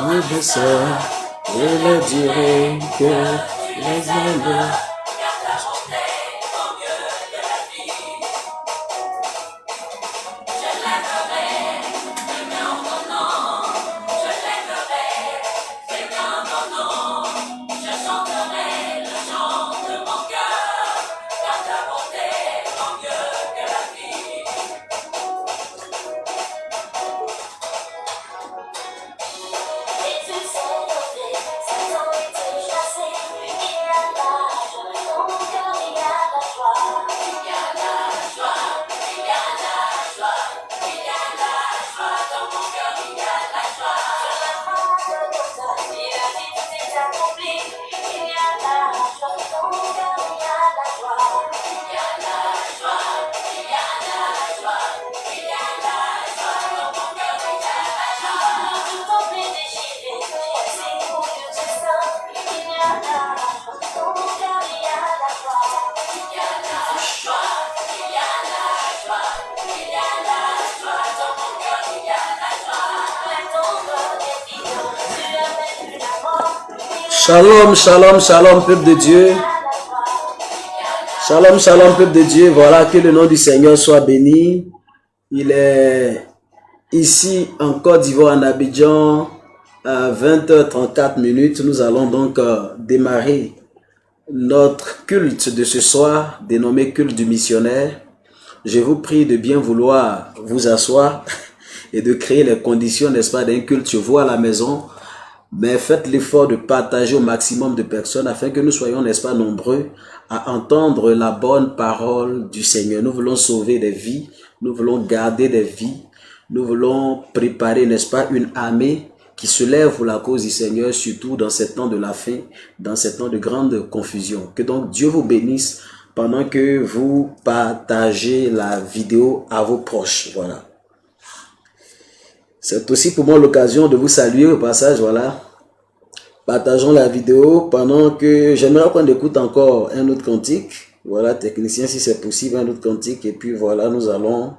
de ça, je leur dirai que les hommes. Shalom, shalom, shalom, peuple de Dieu. Shalom, shalom, peuple de Dieu. Voilà, que le nom du Seigneur soit béni. Il est ici en Côte d'Ivoire, en Abidjan, à 20h34. Nous allons donc démarrer notre culte de ce soir, dénommé culte du missionnaire. Je vous prie de bien vouloir vous asseoir et de créer les conditions, n'est-ce pas, d'un culte chez vous à la maison. Mais faites l'effort de partager au maximum de personnes afin que nous soyons, n'est-ce pas, nombreux à entendre la bonne parole du Seigneur. Nous voulons sauver des vies, nous voulons garder des vies, nous voulons préparer, n'est-ce pas, une armée qui se lève pour la cause du Seigneur, surtout dans ces temps de la fin, dans ces temps de grande confusion. Que donc Dieu vous bénisse pendant que vous partagez la vidéo à vos proches. Voilà. C'est aussi pour moi l'occasion de vous saluer au passage, voilà. Partageons la vidéo pendant que j'aimerais qu'on écoute encore un autre cantique. Voilà, technicien, si c'est possible, un autre cantique. Et puis voilà, nous allons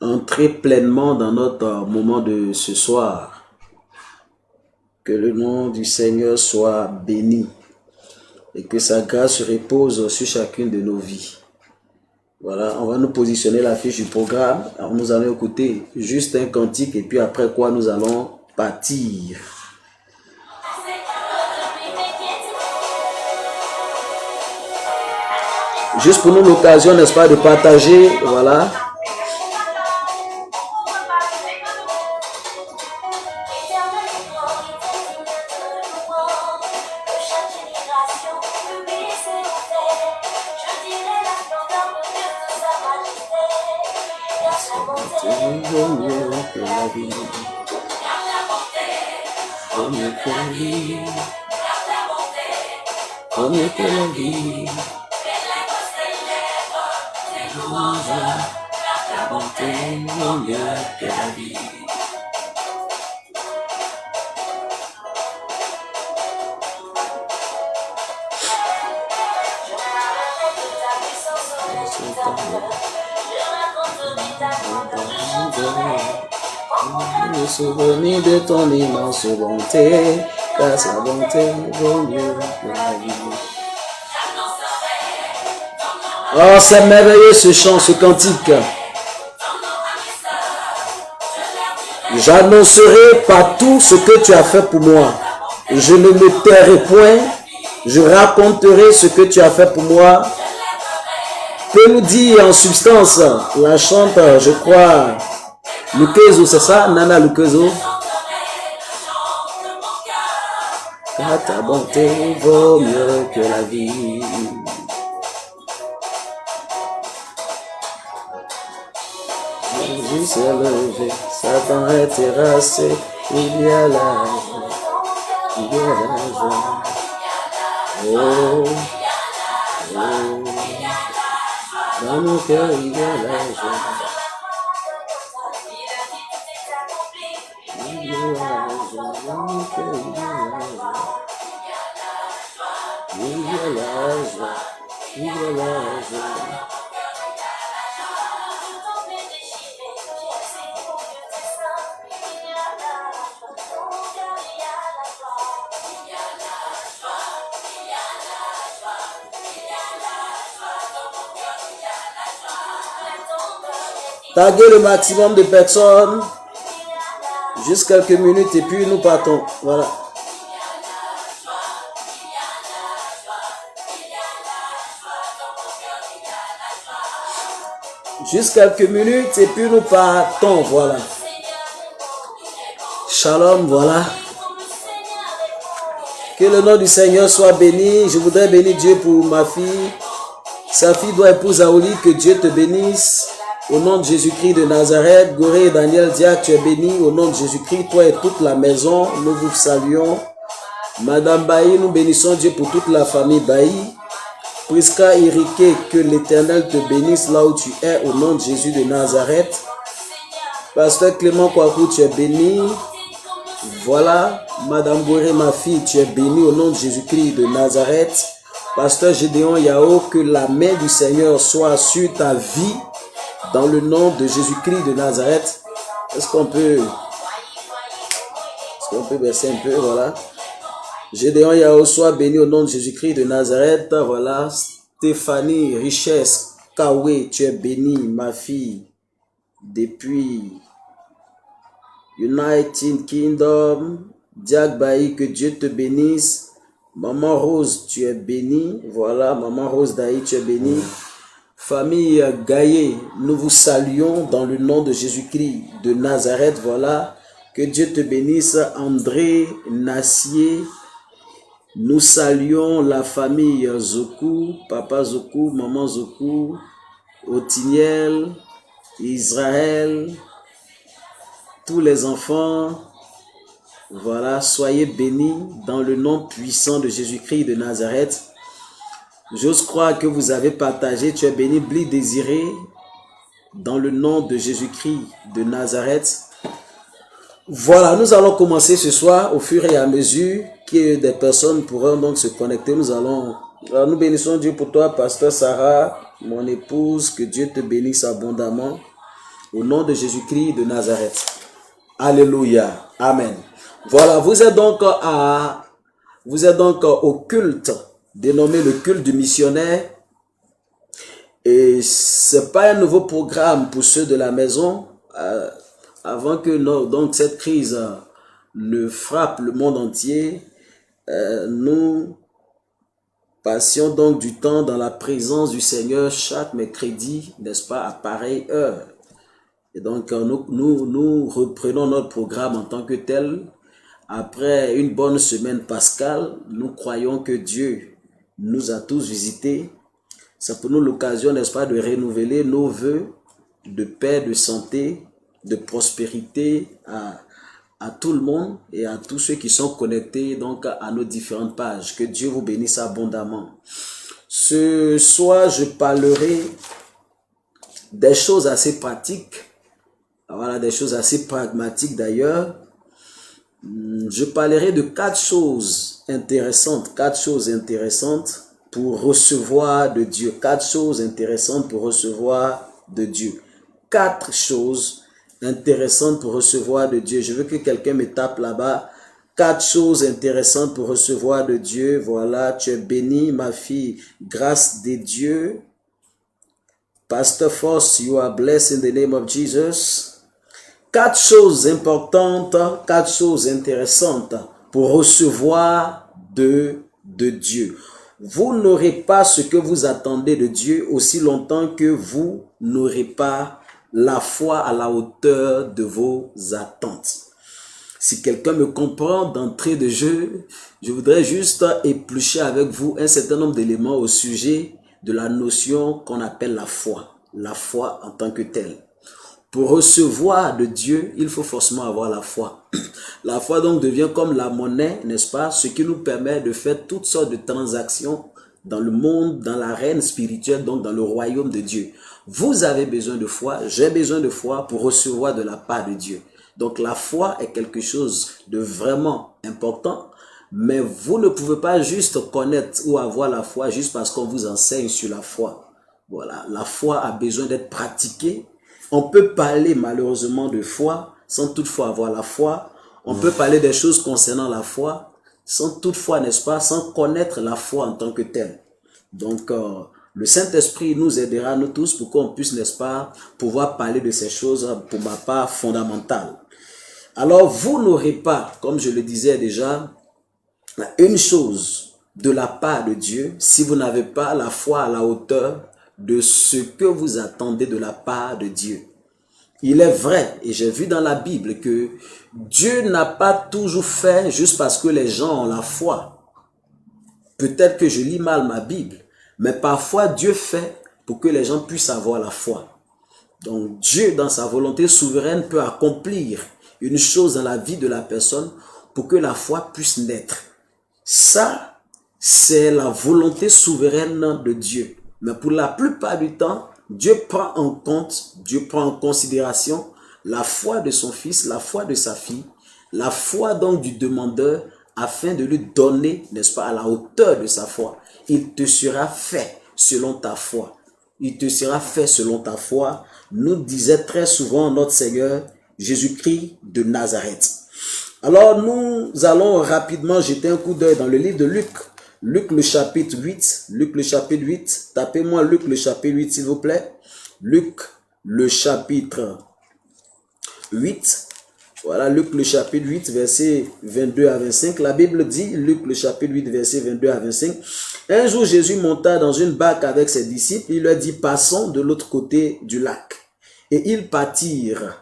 entrer pleinement dans notre moment de ce soir. Que le nom du Seigneur soit béni et que sa grâce repose sur chacune de nos vies. Voilà, on va nous positionner la fiche du programme. Alors, nous allons écouter juste un cantique et puis après quoi nous allons partir. Juste pour nous l'occasion, n'est-ce pas, de partager, voilà. Me souvenir de ton immense bonté, car sa bonté vaut mieux que la vie. Oh, c'est merveilleux ce chant, ce cantique. J'annoncerai partout ce que tu as fait pour moi. Je ne me tairai point. Je raconterai ce que tu as fait pour moi. Peut nous dire en substance, la chante, je crois, Lukezo, c'est ça? Nana Lukezo. Car ta bonté vaut mieux que la vie. Jésus s'est levé, Satan est terrassé, il y a la joie, il y a la joie. Oh, oh, dans nos cœurs il y a la joie. Il y a la joie, dans nos cœurs il y a la joie. Il y a la joie, il y a la joie. Taguez le maximum de personnes. Juste quelques minutes et puis nous partons. Voilà. Juste quelques minutes et puis nous partons. Voilà. Shalom, voilà. Que le nom du Seigneur soit béni. Je voudrais bénir Dieu pour ma fille. Sa fille doit épouser Aoli. Que Dieu te bénisse. Au nom de Jésus-Christ de Nazareth. Goré et Daniel Dia, tu es béni. Au nom de Jésus-Christ, toi et toute la maison, nous vous saluons. Madame Bailly, nous bénissons Dieu pour toute la famille Bailly. Priska Eriké, que l'Éternel te bénisse là où tu es. Au nom de Jésus de Nazareth. Pasteur Clément Kouakou, tu es béni. Voilà, Madame Goré, ma fille, tu es bénie au nom de Jésus-Christ de Nazareth. Pasteur Gédéon Yao, que la main du Seigneur soit sur ta vie dans le nom de Jésus-Christ de Nazareth. Est-ce qu'on peut baisser un peu, voilà. Gédéon Yao, soit béni au nom de Jésus-Christ de Nazareth. Voilà, Stéphanie Richesse Kawe, tu es bénie, ma fille, depuis United Kingdom. Diak Bailly, que Dieu te bénisse. Maman Rose, tu es bénie. Voilà, Maman Rose Daï, tu es bénie. Famille Gaillé, nous vous saluons dans le nom de Jésus-Christ de Nazareth. Voilà, que Dieu te bénisse. André Nassier, nous saluons la famille Zoku, Papa Zoku, Maman Zoku, Otiniel, Israël, tous les enfants. Voilà, soyez bénis dans le nom puissant de Jésus-Christ de Nazareth. J'ose croire que vous avez partagé. Tu es béni, Bli Désiré, dans le nom de Jésus-Christ de Nazareth. Voilà, nous allons commencer ce soir au fur et à mesure que des personnes pourront donc se connecter. Nous bénissons Dieu pour toi, Pasteur Sarah, mon épouse, que Dieu te bénisse abondamment au nom de Jésus-Christ de Nazareth. Alléluia. Amen. Voilà, vous êtes donc au culte dénommé le culte du missionnaire. Et c'est pas un nouveau programme pour ceux de la maison. Avant que donc cette crise ne frappe le monde entier, nous passions donc du temps dans la présence du Seigneur chaque mercredi, n'est-ce pas, à pareille heure. Et donc nous reprenons notre programme en tant que tel. Après une bonne semaine pascale, nous croyons que Dieu nous a tous visités. C'est pour nous l'occasion, n'est-ce pas, de renouveler nos vœux de paix, de santé, de prospérité à tout le monde et à tous ceux qui sont connectés donc à nos différentes pages. Que Dieu vous bénisse abondamment. Ce soir, je parlerai des choses assez pratiques. Voilà, des choses assez pragmatiques d'ailleurs. Je parlerai de quatre choses intéressantes pour recevoir de Dieu. Quatre choses intéressantes pour recevoir de Dieu. Quatre choses intéressantes pour recevoir de Dieu. Je veux que quelqu'un me tape là-bas. Quatre choses intéressantes pour recevoir de Dieu. Voilà, tu es bénie, ma fille. Grâce de Dieu. Pastor Force, you are blessed in the name of Jesus. Quatre choses importantes, quatre choses intéressantes pour recevoir de Dieu. Vous n'aurez pas ce que vous attendez de Dieu aussi longtemps que vous n'aurez pas la foi à la hauteur de vos attentes. Si quelqu'un me comprend d'entrée de jeu, je voudrais juste éplucher avec vous un certain nombre d'éléments au sujet de la notion qu'on appelle la foi en tant que telle. Pour recevoir de Dieu, il faut forcément avoir la foi. La foi donc devient comme la monnaie, n'est-ce pas? Ce qui nous permet de faire toutes sortes de transactions dans le monde, dans l'arène spirituelle, donc dans le royaume de Dieu. Vous avez besoin de foi, j'ai besoin de foi pour recevoir de la part de Dieu. Donc la foi est quelque chose de vraiment important, mais vous ne pouvez pas juste connaître ou avoir la foi juste parce qu'on vous enseigne sur la foi. Voilà, la foi a besoin d'être pratiquée. On peut parler malheureusement de foi sans toutefois avoir la foi. On peut parler des choses concernant la foi sans toutefois, n'est-ce pas, sans connaître la foi en tant que telle. Donc, Le Saint-Esprit nous aidera, nous tous, pour qu'on puisse, n'est-ce pas, pouvoir parler de ces choses, pour ma part, fondamentales. Alors, vous n'aurez pas, comme je le disais déjà, une chose de la part de Dieu si vous n'avez pas la foi à la hauteur de ce que vous attendez de la part de Dieu. Il est vrai, et j'ai vu dans la Bible que Dieu n'a pas toujours fait juste parce que les gens ont la foi. Peut-être que je lis mal ma Bible, mais parfois Dieu fait pour que les gens puissent avoir la foi. Donc Dieu, dans sa volonté souveraine, peut accomplir une chose dans la vie de la personne pour que la foi puisse naître. Ça, c'est la volonté souveraine de Dieu. Mais pour la plupart du temps, Dieu prend en considération la foi de son fils, la foi de sa fille, la foi donc du demandeur, afin de lui donner, n'est-ce pas, à la hauteur de sa foi. Il te sera fait selon ta foi. Il te sera fait selon ta foi, nous disait très souvent notre Seigneur Jésus-Christ de Nazareth. Alors nous allons rapidement jeter un coup d'œil dans le livre de Luc. Luc le chapitre 8, Luc le chapitre 8, tapez-moi Luc le chapitre 8 s'il vous plaît. Luc le chapitre 8, voilà Luc le chapitre 8 verset 22 à 25. La Bible dit, Luc le chapitre 8 verset 22 à 25. Un jour Jésus monta dans une barque avec ses disciples, il leur dit passons de l'autre côté du lac. Et ils partirent.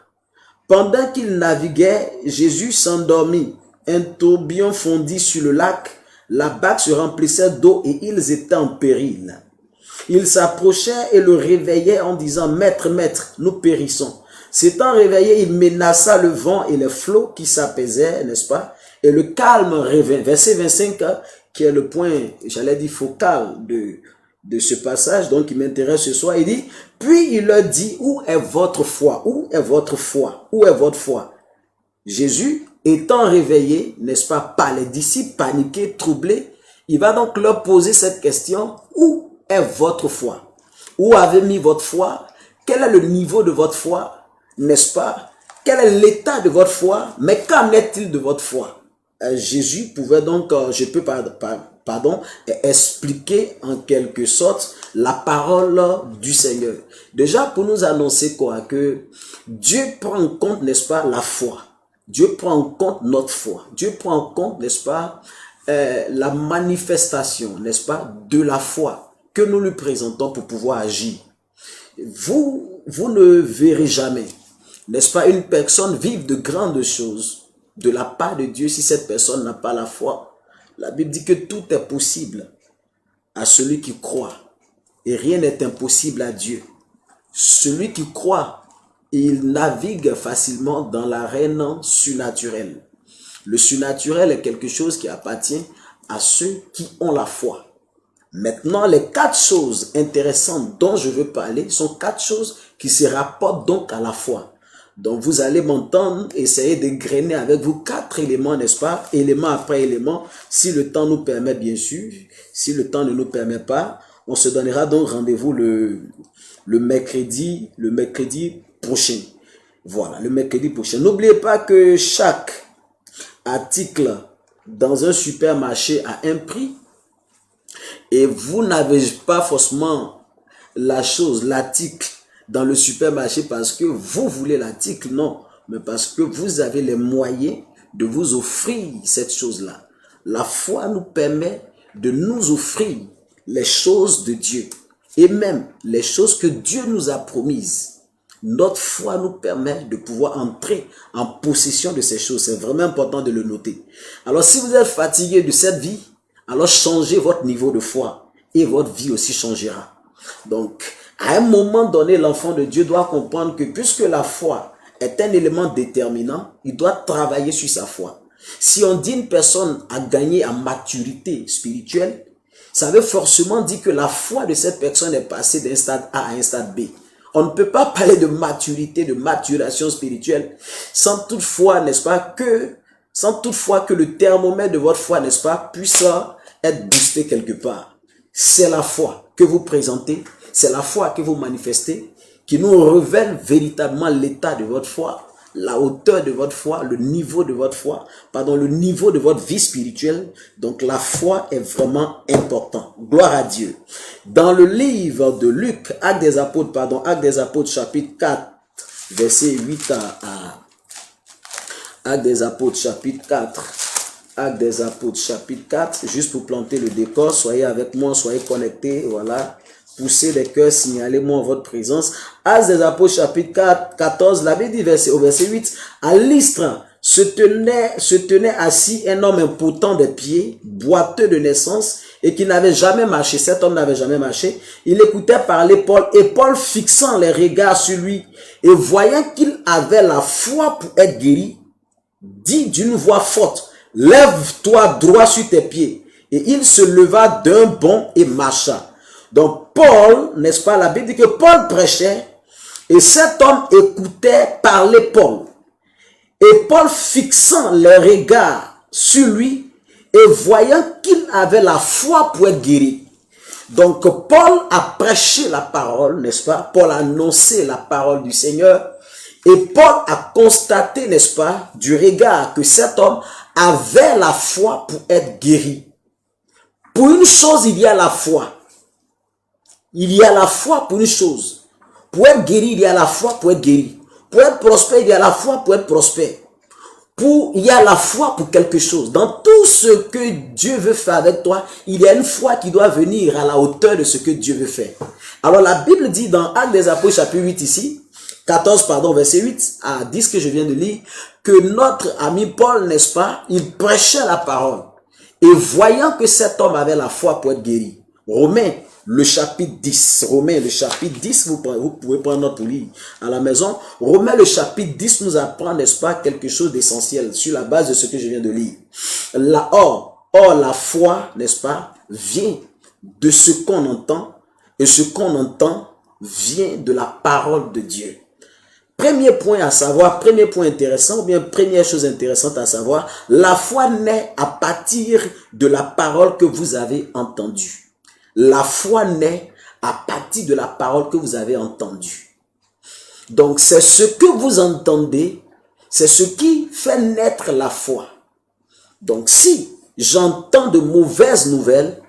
Pendant qu'ils naviguaient, Jésus s'endormit. Un tourbillon fondit sur le lac. La barque se remplissait d'eau et ils étaient en péril. Ils s'approchaient et le réveillaient en disant, Maître, Maître, nous périssons. S'étant réveillé, il menaça le vent et les flots qui s'apaisaient, n'est-ce pas? Et le calme revint. Verset 25, qui est le point, j'allais dire, focal de ce passage, donc qui m'intéresse ce soir. Il dit, puis il leur dit, où est votre foi? Où est votre foi? Où est votre foi? Jésus, étant réveillé, n'est-ce pas, par les disciples paniqués, troublés, il va donc leur poser cette question, où est votre foi? Où avez mis votre foi? Quel est le niveau de votre foi? N'est-ce pas? Quel est l'état de votre foi? Mais qu'en est-il de votre foi? Jésus pouvait donc, expliquer en quelque sorte la parole du Seigneur. Déjà pour nous annoncer quoi? Que Dieu prend en compte, n'est-ce pas, la foi. Dieu prend en compte notre foi. Dieu prend en compte, n'est-ce pas, la manifestation, n'est-ce pas, de la foi que nous lui présentons pour pouvoir agir. Vous ne verrez jamais, n'est-ce pas, une personne vivre de grandes choses de la part de Dieu si cette personne n'a pas la foi. La Bible dit que tout est possible à celui qui croit et rien n'est impossible à Dieu. Celui qui croit, il navigue facilement dans l'arène surnaturelle. Le surnaturel est quelque chose qui appartient à ceux qui ont la foi. Maintenant, les 4 choses intéressantes dont je veux parler sont 4 choses qui se rapportent donc à la foi. Donc, vous allez m'entendre essayer de grainer avec vous 4 éléments, n'est-ce pas? Élément après élément, si le temps nous permet, bien sûr. Si le temps ne nous permet pas, on se donnera donc rendez-vous le mercredi prochain. Voilà, le mercredi prochain. N'oubliez pas que chaque article dans un supermarché a un prix. Et vous n'avez pas forcément l'article dans le supermarché parce que vous voulez l'article, non. Mais parce que vous avez les moyens de vous offrir cette chose-là. La foi nous permet de nous offrir les choses de Dieu. Et même les choses que Dieu nous a promises. Notre foi nous permet de pouvoir entrer en possession de ces choses. C'est vraiment important de le noter. Alors si vous êtes fatigué de cette vie, alors changez votre niveau de foi et votre vie aussi changera. Donc, à un moment donné, l'enfant de Dieu doit comprendre que puisque la foi est un élément déterminant, il doit travailler sur sa foi. Si on dit une personne a gagné en maturité spirituelle, ça veut forcément dire que la foi de cette personne est passée d'un stade A à un stade B. On ne peut pas parler de maturité, de maturation spirituelle sans toutefois, n'est-ce pas, que le thermomètre de votre foi, n'est-ce pas, puisse être boosté quelque part. C'est la foi que vous présentez, c'est la foi que vous manifestez qui nous révèle véritablement l'état de votre foi la hauteur de votre foi, le niveau de votre foi, pardon, le niveau de votre vie spirituelle. Donc la foi est vraiment important. Gloire à Dieu. Dans le livre de Luc, Actes des Apôtres chapitre 4, verset 8 Actes des Apôtres chapitre 4. Actes des Apôtres chapitre 4, juste pour planter le décor, soyez avec moi, soyez connectés, voilà. Poussez des cœurs, signalez-moi votre présence. Actes des Apôtres chapitre 4, 14, la Bible dit au verset 8, à Lystre se tenait assis un homme impotent des pieds, boiteux de naissance, et qui n'avait jamais marché. Cet homme n'avait jamais marché. Il écoutait parler Paul, et Paul, fixant les regards sur lui, et voyant qu'il avait la foi pour être guéri, dit d'une voix forte, lève-toi droit sur tes pieds. Et il se leva d'un bond et marcha. Donc Paul, n'est-ce pas, la Bible dit que Paul prêchait et cet homme écoutait parler Paul. Et Paul, fixant les regards sur lui et voyant qu'il avait la foi pour être guéri. Donc Paul a prêché la parole, n'est-ce pas? Paul a annoncé la parole du Seigneur. Et Paul a constaté, n'est-ce pas, du regard que cet homme avait la foi pour être guéri. Pour une chose, il y a la foi. Il y a la foi pour une chose. Pour être guéri, il y a la foi pour être guéri. Pour être prospère, il y a la foi pour être prospère. Il y a la foi pour quelque chose. Dans tout ce que Dieu veut faire avec toi, il y a une foi qui doit venir à la hauteur de ce que Dieu veut faire. Alors la Bible dit dans Actes des Apôtres chapitre 8 ici, 14 pardon, verset 8 à 10 que je viens de lire, que notre ami Paul, n'est-ce pas, il prêchait la parole. Et voyant que cet homme avait la foi pour être guéri. Romains, le chapitre 10. Romains, le chapitre 10, vous pouvez prendre notre livre à la maison. Romains, le chapitre 10 nous apprend, n'est-ce pas, quelque chose d'essentiel sur la base de ce que je viens de lire. Or, la foi, n'est-ce pas, vient de ce qu'on entend. Et ce qu'on entend vient de la parole de Dieu. Premier point à savoir, premier point intéressant, ou bien première chose intéressante à savoir, la foi naît à partir de la parole que vous avez entendue. La foi naît à partir de la parole que vous avez entendue. Donc c'est ce que vous entendez, c'est ce qui fait naître la foi. Donc si j'entends de mauvaises nouvelles,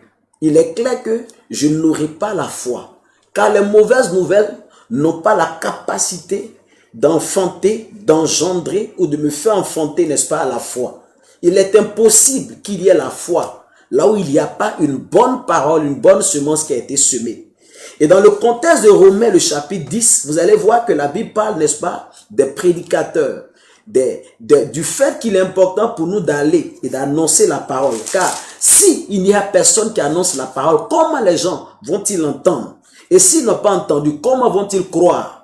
il est clair que je n'aurai pas la foi. Car les mauvaises nouvelles n'ont pas la capacité d'enfanter, d'engendrer ou de me faire enfanter, n'est-ce pas, à la foi. Il est impossible qu'il y ait la foi là où il n'y a pas une bonne parole, une bonne semence qui a été semée. Et dans le contexte de Romains, le chapitre 10, vous allez voir que la Bible parle, n'est-ce pas, des prédicateurs, du fait qu'il est important pour nous d'aller et d'annoncer la parole. Car si il n'y a personne qui annonce la parole, comment les gens vont-ils entendre? Et s'ils n'ont pas entendu, comment vont-ils croire?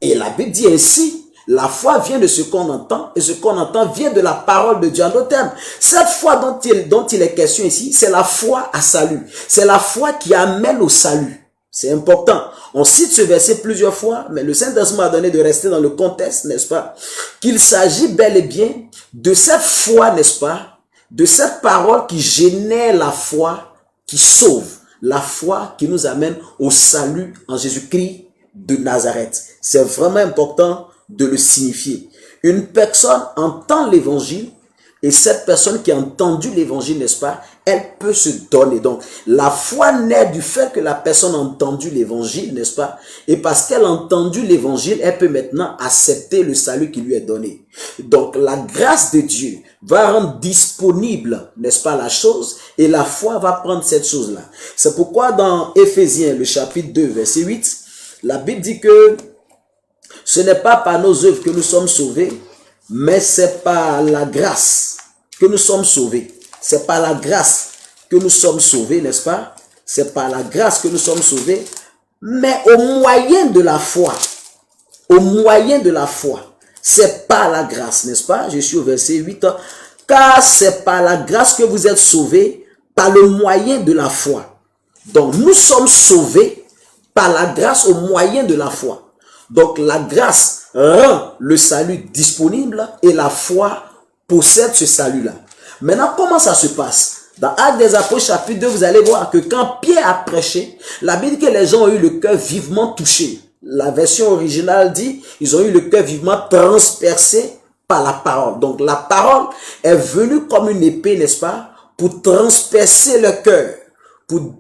Et la Bible dit ainsi, la foi vient de ce qu'on entend, et ce qu'on entend vient de la parole de Dieu. En d'autres termes, cette foi dont il est question ici, c'est la foi à salut. C'est la foi qui amène au salut. C'est important. On cite ce verset plusieurs fois, mais le Saint-Testament a donné de rester dans le contexte, n'est-ce pas? Qu'il s'agit bel et bien de cette foi, n'est-ce pas? De cette parole qui génère la foi, qui sauve. La foi qui nous amène au salut en Jésus-Christ de Nazareth. C'est vraiment important de le signifier. Une personne entend l'évangile et cette personne qui a entendu l'évangile, n'est-ce pas, elle peut se donner. Donc, la foi naît du fait que la personne a entendu l'évangile, n'est-ce pas, et parce qu'elle a entendu l'évangile, elle peut maintenant accepter le salut qui lui est donné. Donc, la grâce de Dieu va rendre disponible, n'est-ce pas, la chose, et la foi va prendre cette chose-là. C'est pourquoi dans Éphésiens, le chapitre 2, verset 8, la Bible dit que ce n'est pas par nos œuvres que nous sommes sauvés, mais c'est par la grâce que nous sommes sauvés. C'est par la grâce que nous sommes sauvés, n'est-ce pas? C'est par la grâce que nous sommes sauvés, mais au moyen de la foi. Au moyen de la foi. C'est par la grâce, n'est-ce pas? Je suis au verset 8. Car c'est par la grâce que vous êtes sauvés, par le moyen de la foi. Donc nous sommes sauvés par la grâce au moyen de la foi. Donc la grâce rend le salut disponible et la foi possède ce salut-là. Maintenant, comment ça se passe? Dans Actes des Apôtres chapitre 2, vous allez voir que quand Pierre a prêché, la Bible dit que les gens ont eu le cœur vivement touché. La version originale dit, ils ont eu le cœur vivement transpercé par la parole. Donc la parole est venue comme une épée, n'est-ce pas, pour transpercer le cœur,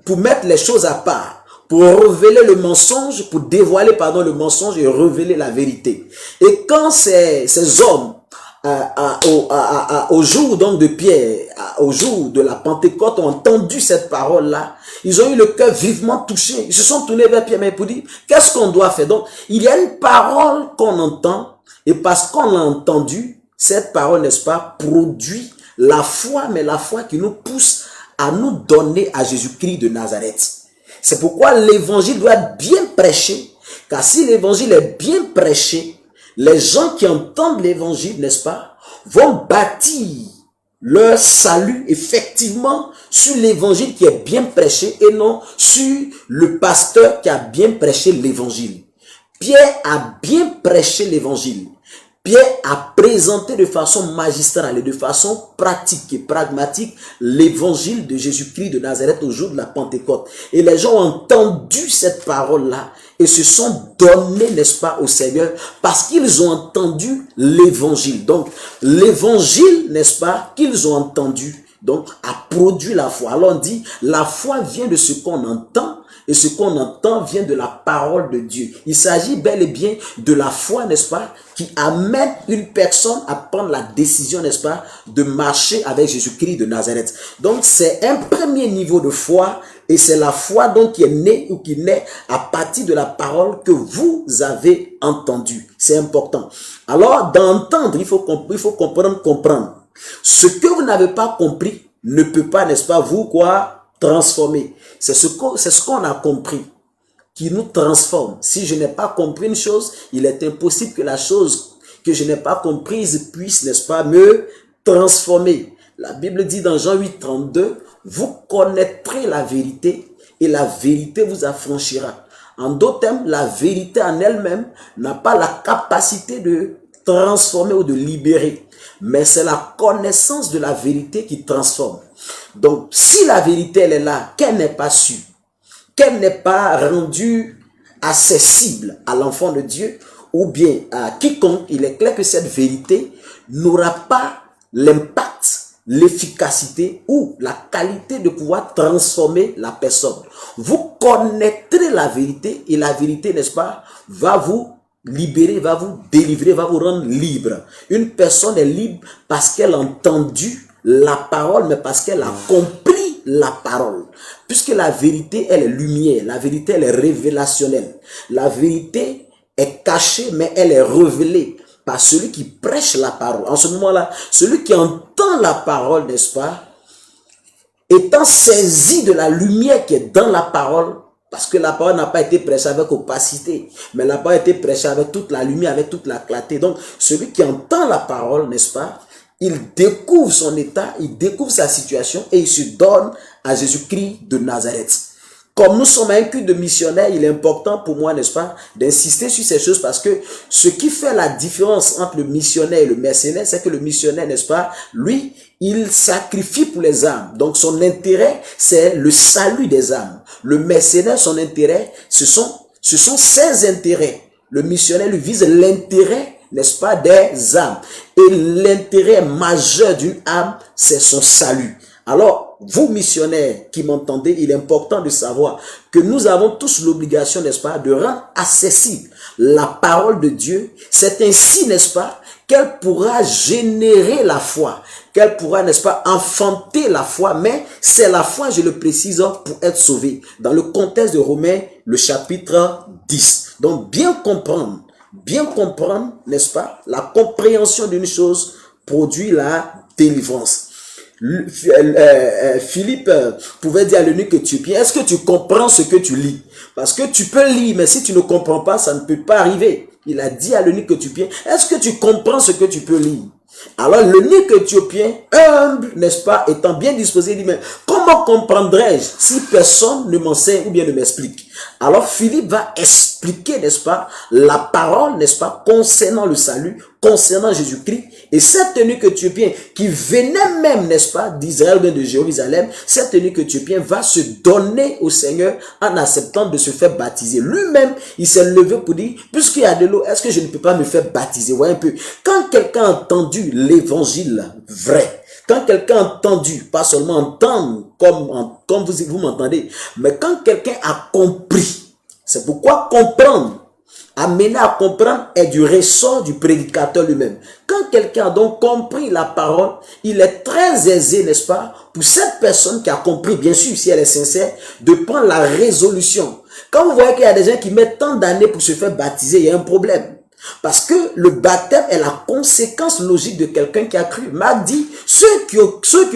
pour mettre les choses à part, pour révéler le mensonge, pour dévoiler, pardon, le mensonge et révéler la vérité. Et quand ces hommes, au jour donc de Pierre, au jour de la Pentecôte, ont entendu cette parole-là, ils ont eu le cœur vivement touché. Ils se sont tournés vers Pierre, mais pour dire, qu'est-ce qu'on doit faire? Donc, il y a une parole qu'on entend, et parce qu'on l'a entendue, cette parole, n'est-ce pas, produit la foi, mais la foi qui nous pousse à nous donner à Jésus-Christ de Nazareth. C'est pourquoi l'évangile doit être bien prêché, car si l'évangile est bien prêché, les gens qui entendent l'évangile, n'est-ce pas, vont bâtir leur salut effectivement sur l'évangile qui est bien prêché et non sur le pasteur qui a bien prêché l'évangile. Pierre a bien prêché l'évangile. Pierre a présenté de façon magistrale et de façon pratique et pragmatique l'évangile de Jésus-Christ de Nazareth au jour de la Pentecôte. Et les gens ont entendu cette parole-là et se sont donnés, n'est-ce pas, au Seigneur parce qu'ils ont entendu l'évangile. Donc, l'évangile, n'est-ce pas, qu'ils ont entendu, donc, a produit la foi. Alors on dit, la foi vient de ce qu'on entend. Et ce qu'on entend vient de la parole de Dieu. Il s'agit bel et bien de la foi, n'est-ce pas, qui amène une personne à prendre la décision, n'est-ce pas, de marcher avec Jésus-Christ de Nazareth. Donc, c'est un premier niveau de foi et c'est la foi donc qui est née ou qui naît à partir de la parole que vous avez entendue. C'est important. Alors, d'entendre, il faut comprendre. Ce que vous n'avez pas compris ne peut pas, n'est-ce pas, vous, transformer. C'est ce qu'on a compris qui nous transforme. Si je n'ai pas compris une chose, il est impossible que la chose que je n'ai pas comprise puisse, n'est-ce pas, me transformer. La Bible dit dans Jean 8, 32, vous connaîtrez la vérité et la vérité vous affranchira. En d'autres termes, la vérité en elle-même n'a pas la capacité de transformer ou de libérer. Mais c'est la connaissance de la vérité qui transforme. Donc, si la vérité, elle est là, qu'elle n'est pas su, qu'elle n'est pas rendue accessible à l'enfant de Dieu, ou bien à quiconque, il est clair que cette vérité n'aura pas l'impact, l'efficacité ou la qualité de pouvoir transformer la personne. Vous connaîtrez la vérité et la vérité, n'est-ce pas, va vous libérer, va vous délivrer, va vous rendre libre. Une personne est libre parce qu'elle a entendu la parole, mais parce qu'elle a compris la parole. Puisque la vérité, elle est lumière. La vérité, elle est révélationnelle. La vérité est cachée, mais elle est révélée par celui qui prêche la parole. En ce moment-là, celui qui entend la parole, n'est-ce pas, étant saisi de la lumière qui est dans la parole, parce que la parole n'a pas été prêchée avec opacité, mais la parole a été prêchée avec toute la lumière, avec toute la clarté. Donc, celui qui entend la parole, n'est-ce pas, il découvre son état, il découvre sa situation et il se donne à Jésus-Christ de Nazareth. Comme nous sommes un culte de missionnaires, il est important pour moi, n'est-ce pas, d'insister sur ces choses parce que ce qui fait la différence entre le missionnaire et le mercenaire, c'est que le missionnaire, n'est-ce pas, lui, il sacrifie pour les âmes. Donc son intérêt, c'est le salut des âmes. Le mercenaire, son intérêt, ce sont ses intérêts. Le missionnaire lui vise l'intérêt, n'est-ce pas, des âmes. Et l'intérêt majeur d'une âme, c'est son salut. Alors, vous missionnaires qui m'entendez, il est important de savoir que nous avons tous l'obligation, n'est-ce pas, de rendre accessible la parole de Dieu. C'est ainsi, n'est-ce pas, qu'elle pourra générer la foi, qu'elle pourra, n'est-ce pas, enfanter la foi, mais c'est la foi, je le précise, pour être sauvé. Dans le contexte de Romains, le chapitre 10. Donc, bien comprendre, n'est-ce pas, la compréhension d'une chose produit la délivrance. Philippe pouvait dire à l'eunuque éthiopien, est-ce que tu comprends ce que tu lis? Parce que tu peux lire, mais si tu ne comprends pas, ça ne peut pas arriver. Il a dit à l'eunuque éthiopien, est-ce que tu comprends ce que tu peux lire? Alors l'eunuque éthiopien, humble, n'est-ce pas, étant bien disposé, il dit, mais comment comprendrais-je si personne ne m'enseigne ou bien ne m'explique? Alors Philippe va expliquer, n'est-ce pas, la parole, n'est-ce pas, concernant le salut, concernant Jésus-Christ. Et cette tenue éthiopienne qui venait même, n'est-ce pas, d'Israël, de Jérusalem, cette tenue éthiopienne va se donner au Seigneur en acceptant de se faire baptiser. Lui-même, il s'est levé pour dire, puisqu'il y a de l'eau, est-ce que je ne peux pas me faire baptiser? Voyez un peu. Quand quelqu'un a entendu l'évangile vrai, quand quelqu'un a entendu, pas seulement entendre comme vous m'entendez, mais quand quelqu'un a compris, c'est pourquoi comprendre, amener à comprendre est du ressort du prédicateur lui-même. Quand quelqu'un a donc compris la parole, il est très aisé, n'est-ce pas, pour cette personne qui a compris, bien sûr, si elle est sincère, de prendre la résolution. Quand vous voyez qu'il y a des gens qui mettent tant d'années pour se faire baptiser, il y a un problème. Parce que le baptême est la conséquence logique de quelqu'un qui a cru. Marc dit, ceux qui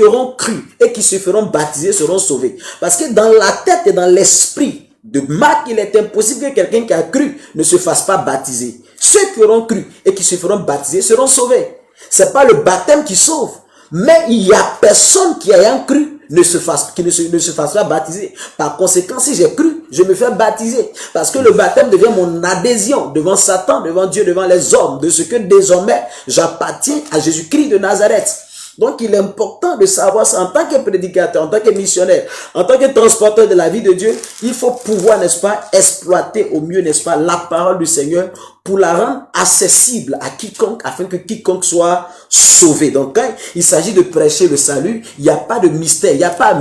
auront cru et qui se feront baptiser seront sauvés. Parce que dans la tête et dans l'esprit de Marc, il est impossible que quelqu'un qui a cru ne se fasse pas baptiser. Ceux qui auront cru et qui se feront baptiser seront sauvés. C'est pas le baptême qui sauve. Mais il y a personne qui ayant cru ne se fasse pas baptiser. Par conséquent, si j'ai cru, je me fais baptiser. Parce que le baptême devient mon adhésion devant Satan, devant Dieu, devant les hommes, de ce que désormais j'appartiens à Jésus-Christ de Nazareth. Donc, il est important de savoir ça en tant que prédicateur, en tant que missionnaire, en tant que transporteur de la vie de Dieu. Il faut pouvoir, n'est-ce pas, exploiter au mieux, n'est-ce pas, la parole du Seigneur pour la rendre accessible à quiconque, afin que quiconque soit sauvé. Donc, quand il s'agit de prêcher le salut, il n'y a pas de mystère, il n'y a pas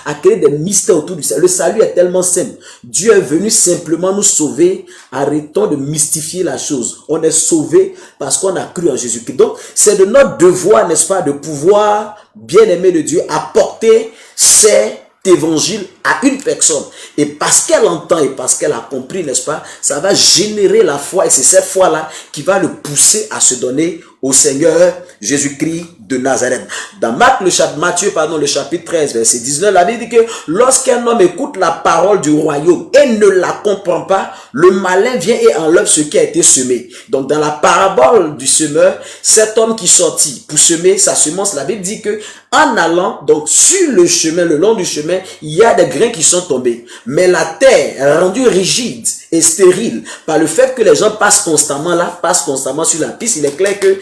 à créer des mystères autour du salut. Le salut est tellement simple. Dieu est venu simplement nous sauver. Arrêtons de mystifier la chose. On est sauvé parce qu'on a cru en Jésus-Christ. Donc, c'est de notre devoir, n'est-ce pas, de pouvoir, bien aimé de Dieu, apporter cet évangile à une personne. Et parce qu'elle entend et parce qu'elle a compris, n'est-ce pas, ça va générer la foi. Et c'est cette foi-là qui va le pousser à se donner au Seigneur Jésus-Christ de Nazareth. Dans Matthieu, le chapitre 13, verset 19, la Bible dit que lorsqu'un homme écoute la parole du royaume et ne la comprend pas, le malin vient et enlève ce qui a été semé. Donc dans la parabole du semeur, cet homme qui sortit pour semer sa semence, la Bible dit que en allant, donc sur le chemin, le long du chemin, il y a des grains qui sont tombés. Mais la terre, rendue rigide et stérile par le fait que les gens passent constamment sur la piste, il est clair que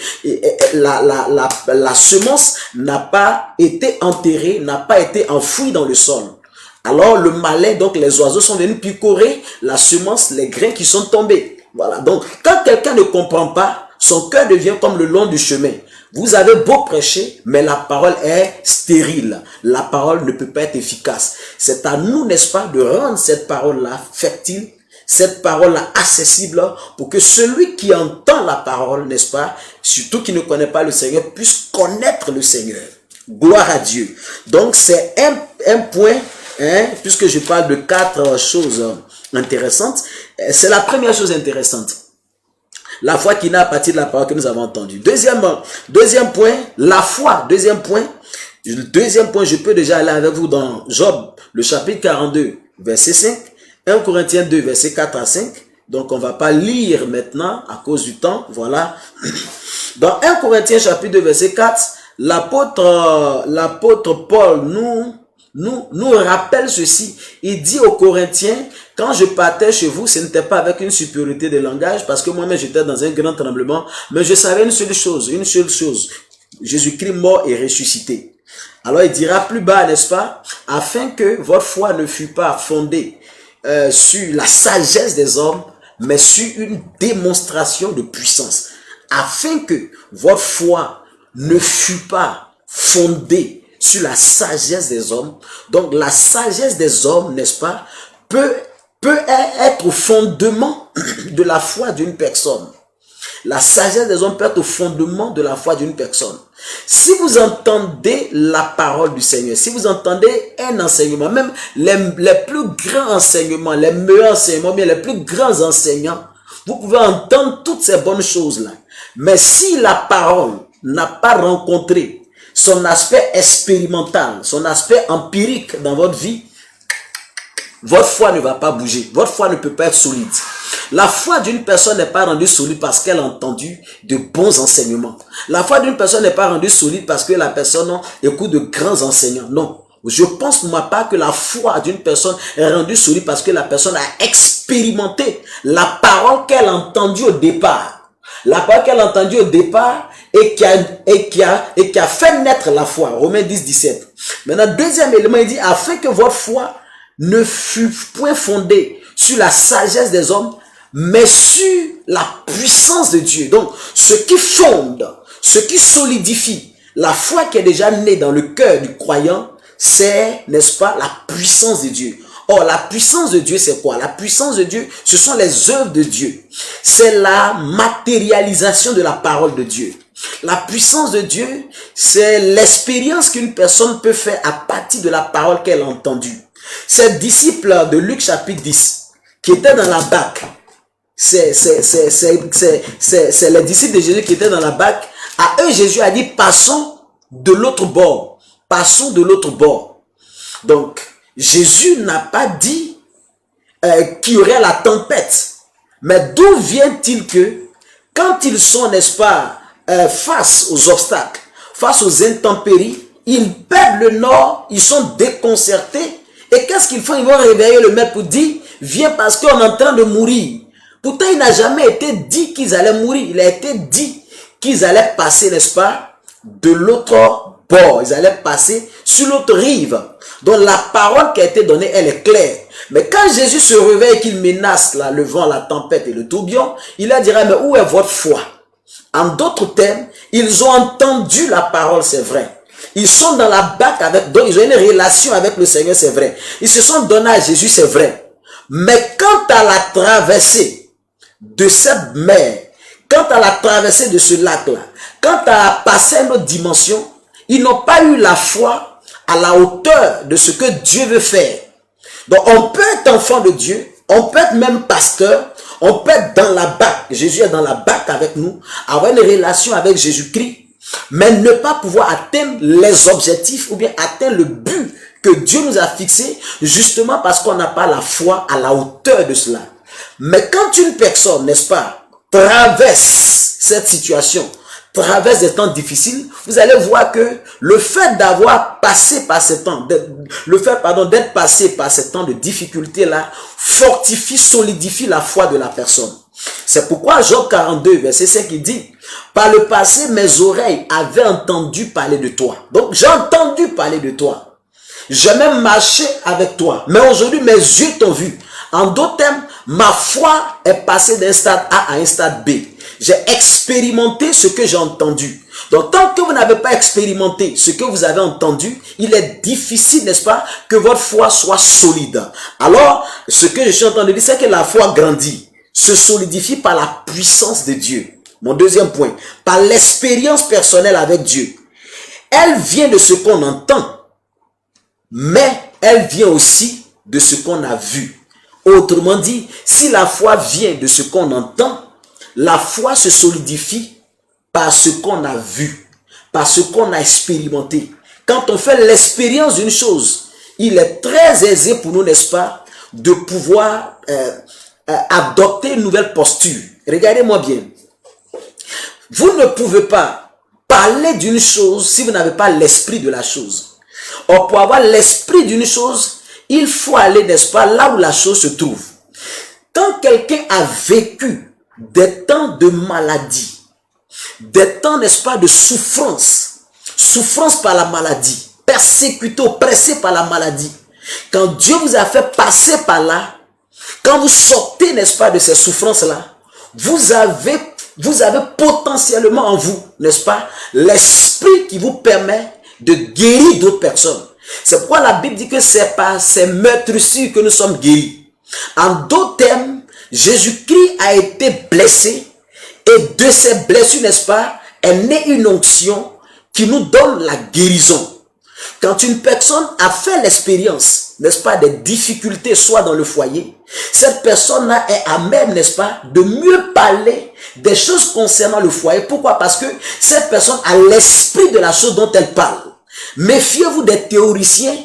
la semence n'a pas été enterrée, n'a pas été enfouie dans le sol. Alors le malin, donc les oiseaux sont venus picorer la semence, les grains qui sont tombés. Voilà, donc quand quelqu'un ne comprend pas, son cœur devient comme le long du chemin. Vous avez beau prêcher, mais la parole est stérile. La parole ne peut pas être efficace. C'est à nous, n'est-ce pas, de rendre cette parole-là fertile, cette parole-là accessible, pour que celui qui entend la parole, n'est-ce pas, surtout qui ne connaît pas le Seigneur, puisse connaître le Seigneur. Gloire à Dieu. Donc c'est un point, puisque je parle de 4 choses intéressantes. C'est la première chose intéressante. La foi qui naît à partir de la parole que nous avons entendue. Deuxième point, la foi. Deuxième point, je peux déjà aller avec vous dans Job, le chapitre 42, verset 5. 1 Corinthiens 2, verset 4 à 5. Donc, on ne va pas lire maintenant à cause du temps. Voilà. Dans 1 Corinthiens, chapitre 2, verset 4, l'apôtre Paul nous rappelle ceci. Il dit aux Corinthiens, quand je partais chez vous, ce n'était pas avec une supériorité de langage, parce que moi-même j'étais dans un grand tremblement, mais je savais une seule chose, Jésus-Christ mort et ressuscité. Alors il dira plus bas, n'est-ce pas, afin que votre foi ne fût pas fondée sur la sagesse des hommes, mais sur une démonstration de puissance. Afin que votre foi ne fût pas fondée sur la sagesse des hommes. Donc la sagesse des hommes, n'est-ce pas, peut être au fondement de la foi d'une personne. La sagesse des hommes peut être au fondement de la foi d'une personne. Si vous entendez la parole du Seigneur, si vous entendez un enseignement, même les plus grands enseignements, les meilleurs enseignements, bien les plus grands enseignants, vous pouvez entendre toutes ces bonnes choses-là. Mais si la parole n'a pas rencontré son aspect expérimental, son aspect empirique dans votre vie, votre foi ne va pas bouger. Votre foi ne peut pas être solide. La foi d'une personne n'est pas rendue solide parce qu'elle a entendu de bons enseignements. La foi d'une personne n'est pas rendue solide parce que la personne écoute de grands enseignants. Non. Je pense pour ma part que la foi d'une personne est rendue solide parce que la personne a expérimenté la parole qu'elle a entendue au départ. La parole qu'elle a entendue au départ et qui a fait naître la foi. Romains 10, 17. Maintenant, deuxième élément, il dit, afin que votre foi ne fût point fondée sur la sagesse des hommes, mais sur la puissance de Dieu. Donc, ce qui fonde, ce qui solidifie la foi qui est déjà née dans le cœur du croyant, c'est, n'est-ce pas, la puissance de Dieu. Or, la puissance de Dieu, c'est quoi? La puissance de Dieu, ce sont les œuvres de Dieu. C'est la matérialisation de la parole de Dieu. La puissance de Dieu, c'est l'expérience qu'une personne peut faire à partir de la parole qu'elle a entendue. Ces disciples de Luc chapitre 10, qui étaient dans la barque, c'est les disciples de Jésus qui étaient dans la barque. À eux, Jésus a dit, passons de l'autre bord. Passons de l'autre bord. Donc, Jésus n'a pas dit qu'il y aurait la tempête. Mais d'où vient-il que, quand ils sont, n'est-ce pas, face aux obstacles, face aux intempéries, ils perdent le nord, ils sont déconcertés. Et qu'est-ce qu'ils font? Ils vont réveiller le maître pour dire, viens parce qu'on est en train de mourir. Pourtant, il n'a jamais été dit qu'ils allaient mourir. Il a été dit qu'ils allaient passer, n'est-ce pas, de l'autre bord. Ils allaient passer sur l'autre rive. Donc, la parole qui a été donnée, elle est claire. Mais quand Jésus se réveille et qu'il menace là, le vent, la tempête et le tourbillon, il leur dira, mais où est votre foi? En d'autres termes, ils ont entendu la parole, c'est vrai. Ils sont dans la barque avec, donc ils ont une relation avec le Seigneur, c'est vrai. Ils se sont donnés à Jésus, c'est vrai. Mais quant à la traversée de cette mer, quant à la traversée de ce lac-là, quant à passer à une autre dimension, ils n'ont pas eu la foi à la hauteur de ce que Dieu veut faire. Donc on peut être enfant de Dieu, on peut être même pasteur, on peut être dans la barque, Jésus est dans la barque avec nous, avoir une relation avec Jésus-Christ, mais ne pas pouvoir atteindre les objectifs ou bien atteindre le but que Dieu nous a fixé, justement parce qu'on n'a pas la foi à la hauteur de cela. Mais quand une personne, n'est-ce pas, traverse cette situation, traverse des temps difficiles, vous allez voir que le fait d'avoir passé par ces temps, d'être passé par ces temps de difficulté-là, fortifie, solidifie la foi de la personne. C'est pourquoi Job 42, verset 5, il dit, par le passé, mes oreilles avaient entendu parler de toi. Donc, j'ai entendu parler de toi. J'ai même marché avec toi. Mais aujourd'hui, mes yeux t'ont vu. En d'autres termes, ma foi est passée d'un stade A à un stade B. J'ai expérimenté ce que j'ai entendu. Donc, tant que vous n'avez pas expérimenté ce que vous avez entendu, il est difficile, n'est-ce pas, que votre foi soit solide. Alors, ce que je suis en train de dire, c'est que la foi grandit, se solidifie par la puissance de Dieu. Mon deuxième point, par l'expérience personnelle avec Dieu. Elle vient de ce qu'on entend, mais elle vient aussi de ce qu'on a vu. Autrement dit, si la foi vient de ce qu'on entend, la foi se solidifie par ce qu'on a vu, par ce qu'on a expérimenté. Quand on fait l'expérience d'une chose, il est très aisé pour nous, n'est-ce pas, de pouvoir adopter une nouvelle posture. Regardez-moi bien. Vous ne pouvez pas parler d'une chose si vous n'avez pas l'esprit de la chose. Or, pour avoir l'esprit d'une chose, il faut aller, n'est-ce pas, là où la chose se trouve. Quand quelqu'un a vécu des temps de maladie, des temps, n'est-ce pas, de souffrance, souffrance par la maladie, persécuté, oppressé par la maladie, quand Dieu vous a fait passer par là, quand vous sortez, n'est-ce pas, de ces souffrances-là, vous avez potentiellement en vous, n'est-ce pas, l'esprit qui vous permet de guérir d'autres personnes. C'est pourquoi la Bible dit que c'est par ces meurtrissures que nous sommes guéris. En d'autres termes, Jésus-Christ a été blessé et de ces blessures, n'est-ce pas, est née une onction qui nous donne la guérison. Quand une personne a fait l'expérience, n'est-ce pas, des difficultés, soit dans le foyer, cette personne-là est à même, n'est-ce pas, de mieux parler des choses concernant le foyer. Pourquoi? Parce que cette personne a l'esprit de la chose dont elle parle. Méfiez-vous des théoriciens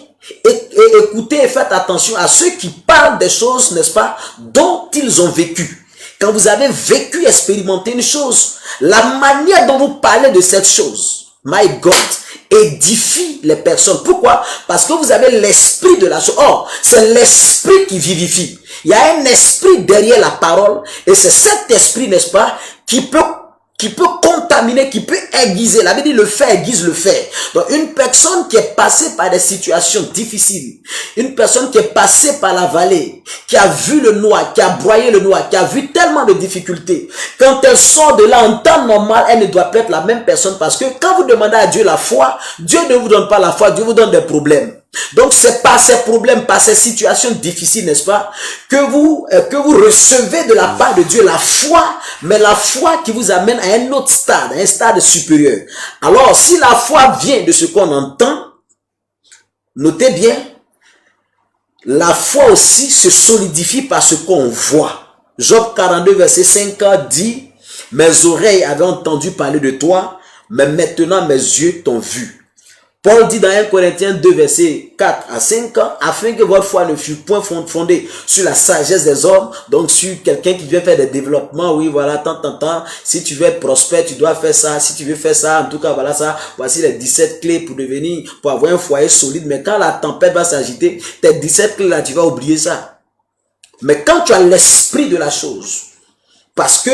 et écoutez et faites attention à ceux qui parlent des choses, n'est-ce pas, dont ils ont vécu. Quand vous avez vécu, expérimenté une chose, la manière dont vous parlez de cette chose, my God, édifie les personnes. Pourquoi? Parce que vous avez l'esprit de la chose. Or, c'est l'esprit qui vivifie. Il y a un esprit derrière la parole et c'est cet esprit, n'est-ce pas, qui peut contaminer, qui peut aiguiser. La Bible dit le fer aiguise le fer. Donc une personne qui est passée par des situations difficiles, une personne qui est passée par la vallée, qui a vu le noir, qui a broyé le noir, qui a vu tellement de difficultés, quand elle sort de là en temps normal, elle ne doit pas être la même personne parce que quand vous demandez à Dieu la foi, Dieu ne vous donne pas la foi, Dieu vous donne des problèmes. Donc c'est par ces problèmes, par ces situations difficiles, n'est-ce pas, que vous recevez de la part de Dieu la foi, mais la foi qui vous amène à un autre stade, un stade supérieur. Alors si la foi vient de ce qu'on entend, notez bien, la foi aussi se solidifie par ce qu'on voit. Job 42 verset 5 dit, mes oreilles avaient entendu parler de toi, mais maintenant mes yeux t'ont vu. Paul dit dans 1 Corinthiens 2 verset 4 à 5 ans, afin que votre foi ne fût point fondée sur la sagesse des hommes, donc sur quelqu'un qui vient faire des développements, oui voilà, tant, si tu veux être prospère, tu dois faire ça, si tu veux faire ça, en tout cas voilà ça, voici les 17 clés pour avoir un foyer solide, mais quand la tempête va s'agiter, tes 17 clés là, tu vas oublier ça. Mais quand tu as l'esprit de la chose, parce que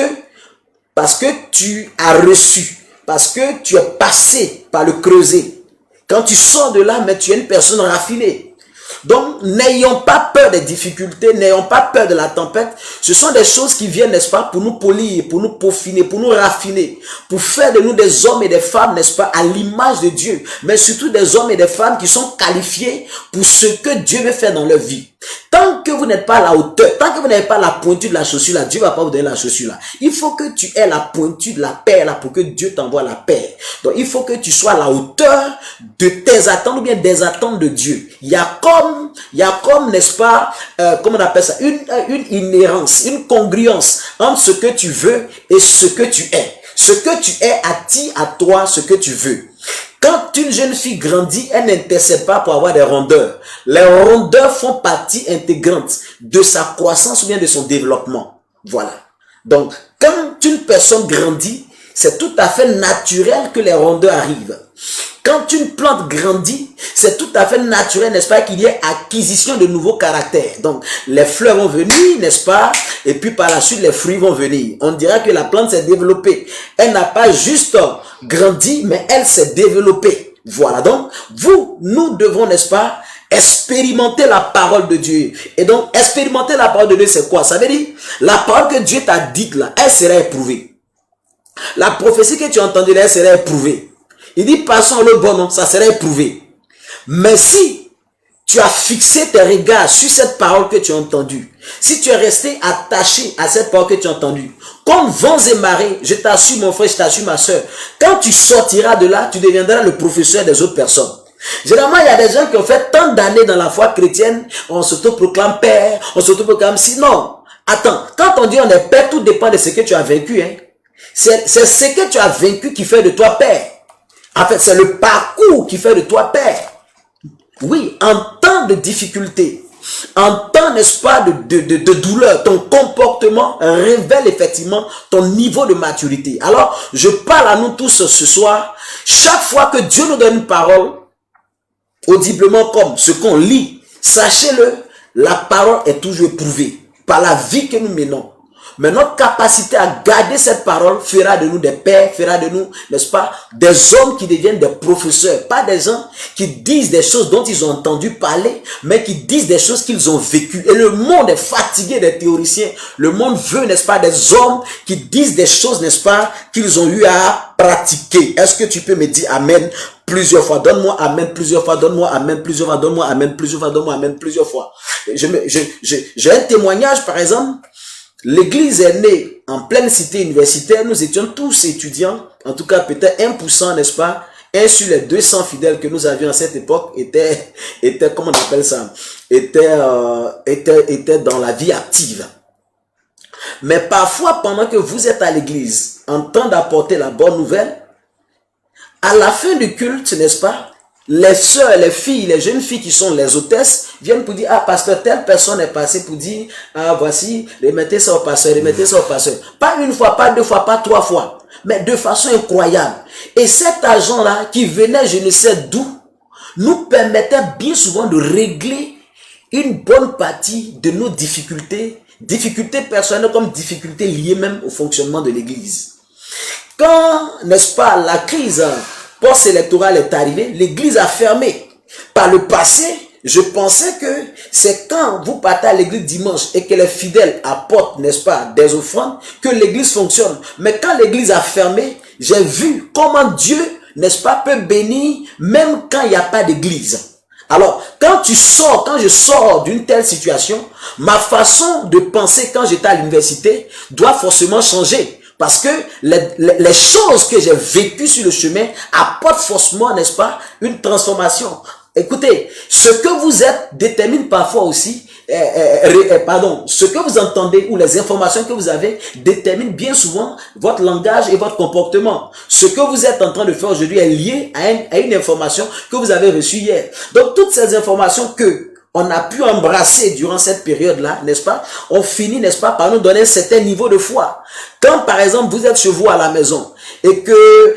tu as reçu, parce que tu es passé par le creuset, quand tu sors de là, mais tu es une personne raffinée. Donc, n'ayons pas peur des difficultés, n'ayons pas peur de la tempête. Ce sont des choses qui viennent, n'est-ce pas, pour nous polir, pour nous peaufiner, pour nous raffiner, pour faire de nous des hommes et des femmes, n'est-ce pas, à l'image de Dieu. Mais surtout des hommes et des femmes qui sont qualifiés pour ce que Dieu veut faire dans leur vie. Tant que vous n'êtes pas à la hauteur, tant que vous n'avez pas la pointure de la chaussure là, Dieu ne va pas vous donner la chaussure là. Il faut que tu aies la pointure de la paix là pour que Dieu t'envoie la paix. Donc il faut que tu sois à la hauteur de tes attentes ou bien des attentes de Dieu. Il y a comme, n'est-ce pas, comment on appelle ça, une inhérence, une congruence entre ce que tu veux et ce que tu es. Ce que tu es attire à toi ce que tu veux. Quand une jeune fille grandit, elle n'intercède pas pour avoir des rondeurs. Les rondeurs font partie intégrante de sa croissance ou bien de son développement. Voilà. Donc, quand une personne grandit, c'est tout à fait naturel que les rondeurs arrivent. Quand une plante grandit, c'est tout à fait naturel, n'est-ce pas, qu'il y ait acquisition de nouveaux caractères. Donc, les fleurs vont venir, n'est-ce pas, et puis par la suite, les fruits vont venir. On dira que la plante s'est développée. Elle n'a pas juste grandi, mais elle s'est développée. Voilà, donc, nous devons, n'est-ce pas, expérimenter la parole de Dieu. Et donc, expérimenter la parole de Dieu, c'est quoi? Ça veut dire, la parole que Dieu t'a dite là, elle sera éprouvée. La prophétie que tu as entendue là, elle sera éprouvée. Il dit, passons le bon nom, ça sera éprouvé. Mais si tu as fixé tes regards sur cette parole que tu as entendue, si tu es resté attaché à cette parole que tu as entendue, comme vents et marées, je t'assure mon frère, je t'assure ma soeur, quand tu sortiras de là, tu deviendras le professeur des autres personnes. Généralement, il y a des gens qui ont fait tant d'années dans la foi chrétienne, on s'auto-proclame père, on s'auto-proclame si. Non, attends, quand on dit on est père, tout dépend de ce que tu as vaincu. Hein. C'est ce que tu as vaincu qui fait de toi père. En fait, c'est le parcours qui fait de toi père. Oui, en temps de difficulté, en temps, n'est-ce pas, de douleur, ton comportement révèle effectivement ton niveau de maturité. Alors, je parle à nous tous ce soir. Chaque fois que Dieu nous donne une parole, audiblement comme ce qu'on lit, sachez-le, la parole est toujours éprouvée par la vie que nous menons. Mais notre capacité à garder cette parole fera de nous des pères, fera de nous, n'est-ce pas, des hommes qui deviennent des professeurs. Pas des gens qui disent des choses dont ils ont entendu parler, mais qui disent des choses qu'ils ont vécues. Et le monde est fatigué des théoriciens. Le monde veut, n'est-ce pas, des hommes qui disent des choses, n'est-ce pas, qu'ils ont eu à pratiquer. Est-ce que tu peux me dire amen plusieurs fois? Donne-moi amen plusieurs fois, donne-moi amen plusieurs fois, donne-moi amen plusieurs fois, donne-moi amen plusieurs fois. J'ai un témoignage, par exemple. L'église est née en pleine cité universitaire. Nous étions tous étudiants. En tout cas, peut-être 1%, n'est-ce pas? 1 sur les 200 fidèles que nous avions à cette époque était comment on appelle ça? Était dans la vie active. Mais parfois, pendant que vous êtes à l'église, en train d'apporter la bonne nouvelle, à la fin du culte, n'est-ce pas? Les sœurs, les filles, les jeunes filles qui sont les hôtesses viennent pour dire, ah, pasteur, telle personne est passée pour dire, ah, voici, remettez ça au pasteur, remettez ça au pasteur. Pas une fois, pas deux fois, pas trois fois. mais de façon incroyable. Et cet argent-là, qui venait je ne sais d'où, nous permettait bien souvent de régler une bonne partie de nos difficultés, difficultés personnelles comme difficultés liées même au fonctionnement de l'Église. Quand, n'est-ce pas, la crise post-électorale est arrivée, l'Église a fermé. Par le passé, je pensais que c'est quand vous partez à l'église dimanche et que les fidèles apportent, n'est-ce pas, des offrandes, que l'église fonctionne. Mais quand l'église a fermé, j'ai vu comment Dieu, n'est-ce pas, peut bénir même quand il n'y a pas d'église. Alors, quand je sors d'une telle situation, ma façon de penser quand j'étais à l'université doit forcément changer. Parce que les choses que j'ai vécues sur le chemin apportent forcément, n'est-ce pas, une transformation. Écoutez, ce que vous êtes détermine parfois aussi, ce que vous entendez ou les informations que vous avez déterminent bien souvent votre langage et votre comportement. Ce que vous êtes en train de faire aujourd'hui est lié à une information que vous avez reçue hier. Donc, toutes ces informations que on a pu embrasser durant cette période-là, n'est-ce pas? On finit, n'est-ce pas, par nous donner un certain niveau de foi. Quand, par exemple, vous êtes chez vous à la maison et que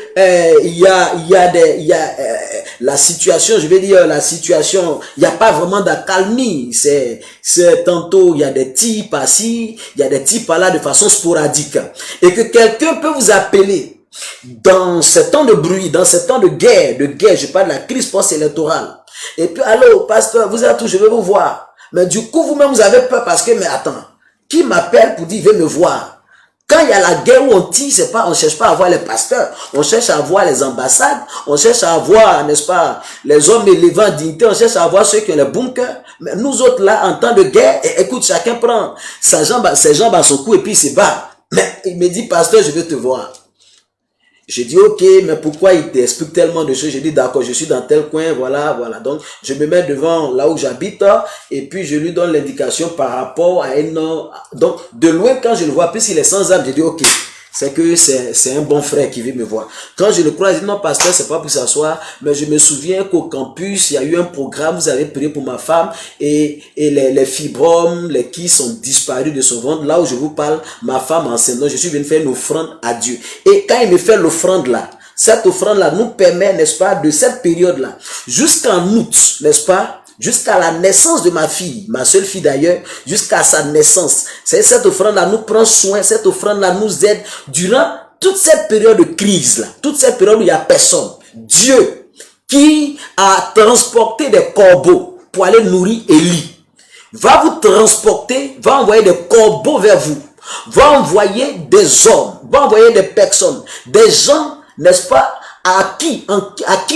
la situation, je vais dire la situation, il n'y a pas vraiment d'accalmie. C'est tantôt il y a des types assis, il y a des types là de façon sporadique, et que quelqu'un peut vous appeler dans ce temps de bruit, dans ce temps de guerre, je parle de la crise post-électorale. Et puis, allô, pasteur, vous êtes où, je vais vous voir. Mais du coup, vous-même, vous avez peur parce que, mais attends, qui m'appelle pour dire, viens me voir? Quand il y a la guerre où on tire, c'est pas, on cherche pas à voir les pasteurs, on cherche à voir les ambassades, on cherche à voir, n'est-ce pas, les hommes élevés en dignité, on cherche à voir ceux qui ont les bunkers. Mais nous autres, là, en temps de guerre, écoute, chacun prend ses jambes à son cou et puis il se bat. Mais il me dit, pasteur, je veux te voir. Je dis, ok, mais pourquoi il t'explique tellement de choses? Je dis, d'accord, je suis dans tel coin, voilà. Donc, je me mets devant là où j'habite, et puis je lui donne l'indication par rapport à un homme. Donc, de loin, quand je le vois, puisqu'il est sans âme, je dis, ok, c'est que c'est un bon frère qui vient me voir. Quand je le crois, je dis, non, pasteur, c'est pas pour s'asseoir, mais je me souviens qu'au campus, il y a eu un programme, vous avez prié pour ma femme, et les fibromes, les kysts sont disparus de son ventre. Là où je vous parle, ma femme enceinte, donc je suis venu faire une offrande à Dieu. Et quand il me fait l'offrande là, cette offrande-là nous permet, n'est-ce pas, de cette période-là, jusqu'en août, n'est-ce pas, jusqu'à la naissance de ma fille, ma seule fille d'ailleurs, jusqu'à sa naissance. C'est cette offrande-là nous prend soin, cette offrande-là nous aide durant toute cette période de crise-là, toute cette période où il n'y a personne. Dieu, qui a transporté des corbeaux pour aller nourrir Élie, va vous transporter, va envoyer des corbeaux vers vous, va envoyer des hommes, va envoyer des personnes, des gens, n'est-ce pas, à qui